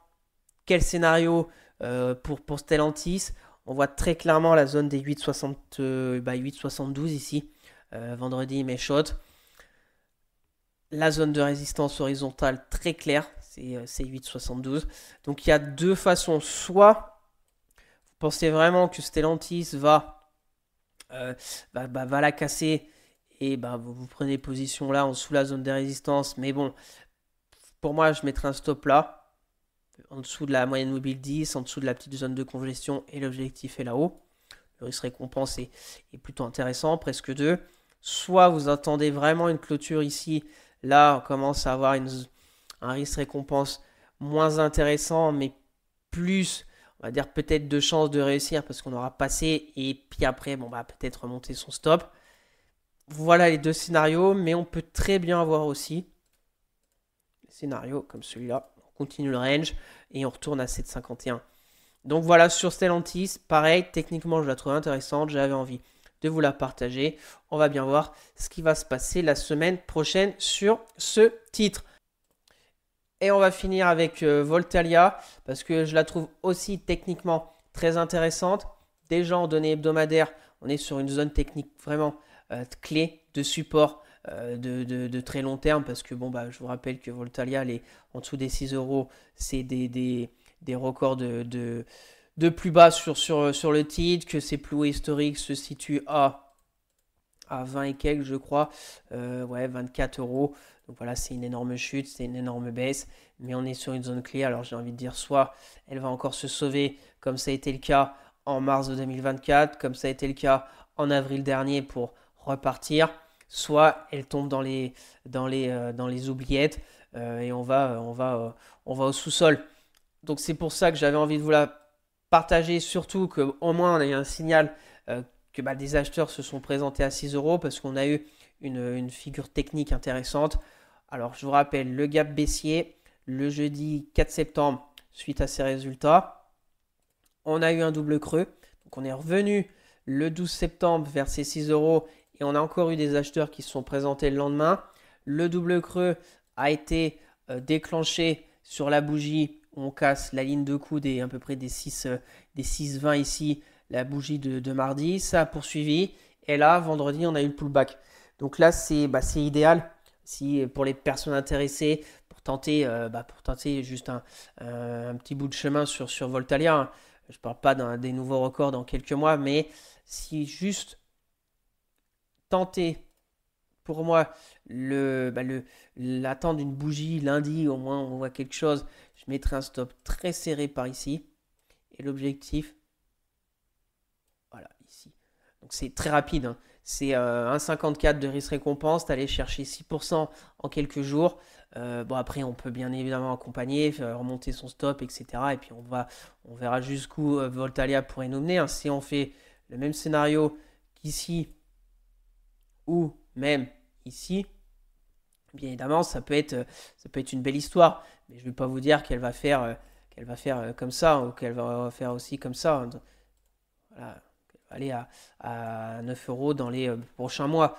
quel scénario pour Stellantis? On voit très clairement la zone des 8,72 ici, vendredi, mes shots. La zone de résistance horizontale très claire, c'est 8,72. Donc il y a deux façons. Soit vous pensez vraiment que Stellantis va la casser et bah, vous prenez position là en dessous de la zone de résistance. Mais bon, pour moi, je mettrai un stop là, en dessous de la moyenne mobile 10, en dessous de la petite zone de congestion et l'objectif est là-haut. Le risque récompense est plutôt intéressant, presque 2. Soit vous attendez vraiment une clôture ici. Là, on commence à avoir un risque récompense moins intéressant, mais plus, on va dire peut-être de chances de réussir parce qu'on aura passé et puis après, bon bah peut-être remonter son stop. Voilà les deux scénarios, mais on peut très bien avoir aussi des scénarios comme celui-là. On continue le range et on retourne à 7,51. Donc voilà, sur Stellantis, pareil, techniquement je la trouve intéressante, j'avais envie de vous la partager. On va bien voir ce qui va se passer la semaine prochaine sur ce titre. Et on va finir avec Voltalia parce que je la trouve aussi techniquement très intéressante. Déjà en données hebdomadaires, on est sur une zone technique vraiment clé de support de très long terme parce que je vous rappelle que Voltalia, en dessous des 6 euros, c'est des records de plus bas sur le titre, que ses plus hauts historiques se situent à 20 et quelques, je crois, 24 euros. Donc voilà, c'est une énorme chute, c'est une énorme baisse, mais on est sur une zone clé. Alors j'ai envie de dire, soit elle va encore se sauver, comme ça a été le cas en mars de 2024, comme ça a été le cas en avril dernier pour repartir, soit elle tombe dans les oubliettes et on va au sous-sol. Donc c'est pour ça que j'avais envie de vous la partager, surtout qu'au moins on a eu un signal que des acheteurs se sont présentés à 6 euros parce qu'on a eu une figure technique intéressante. Alors je vous rappelle le gap baissier le jeudi 4 septembre suite à ces résultats. On a eu un double creux. Donc on est revenu le 12 septembre vers ces 6 euros et on a encore eu des acheteurs qui se sont présentés le lendemain. Le double creux a été déclenché sur la bougie où on casse la ligne de coude à peu près des 6,20 ici, la bougie de mardi. Ça a poursuivi et là vendredi on a eu le pullback. Donc là c'est idéal pour les personnes intéressées pour tenter juste un petit bout de chemin sur Voltalia, hein. Je ne parle pas des nouveaux records dans quelques mois, mais si juste tenter pour moi l'attente d'une bougie lundi, au moins on voit quelque chose, je mettrai un stop très serré par ici et l'objectif, voilà, ici. Donc c'est très rapide, hein. C'est 1,54 de risque-récompense, d'aller chercher 6% en quelques jours. Après, on peut bien évidemment accompagner, remonter son stop, etc. Et puis on verra jusqu'où Voltalia pourrait nous mener, hein. Si on fait le même scénario qu'ici ou même ici, bien évidemment, ça peut être une belle histoire. Mais je ne vais pas vous dire qu'elle va faire comme ça ou qu'elle va faire aussi comme ça, hein. Voilà. Aller à 9 euros dans les prochains mois.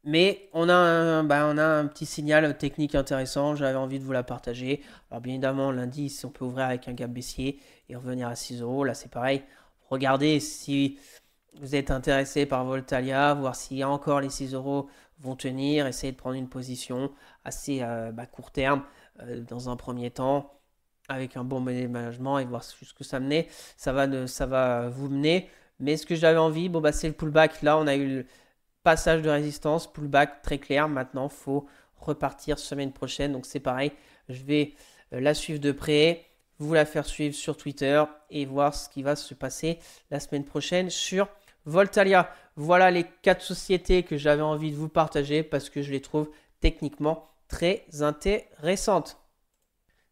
Mais on a un petit signal technique intéressant. J'avais envie de vous la partager. Alors bien évidemment, lundi, si on peut ouvrir avec un gap baissier et revenir à 6 euros, là c'est pareil. Regardez si vous êtes intéressé par Voltalia, voir si encore les 6 euros vont tenir. Essayez de prendre une position assez court terme dans un premier temps avec un bon management et voir jusqu'où ça menait. Ça va vous mener. Mais ce que j'avais envie, c'est le pullback. Là, on a eu le passage de résistance, pullback très clair. Maintenant, il faut repartir semaine prochaine. Donc, c'est pareil. Je vais la suivre de près, vous la faire suivre sur Twitter et voir ce qui va se passer la semaine prochaine sur Voltalia. Voilà les 4 sociétés que j'avais envie de vous partager parce que je les trouve techniquement très intéressantes.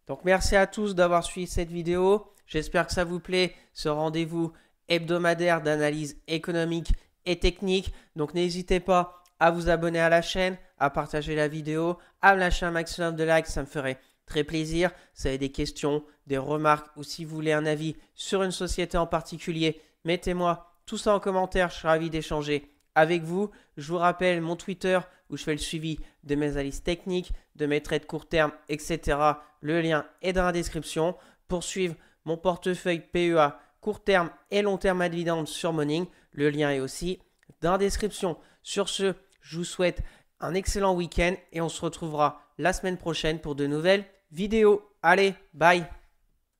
Donc, merci à tous d'avoir suivi cette vidéo. J'espère que ça vous plaît, ce rendez-vous hebdomadaire d'analyse économique et technique. Donc n'hésitez pas à vous abonner à la chaîne, à partager la vidéo, à me lâcher un maximum de likes, ça me ferait très plaisir. Si vous avez des questions, des remarques ou si vous voulez un avis sur une société en particulier, mettez-moi tout ça en commentaire, je serai ravi d'échanger avec vous. Je vous rappelle mon Twitter où je fais le suivi de mes analyses techniques, de mes trades court terme, etc. Le lien est dans la description. Pour suivre mon portefeuille PEA court terme et long terme à dividende sur Morning. Le lien est aussi dans la description. Sur ce, je vous souhaite un excellent week-end et on se retrouvera la semaine prochaine pour de nouvelles vidéos. Allez, bye!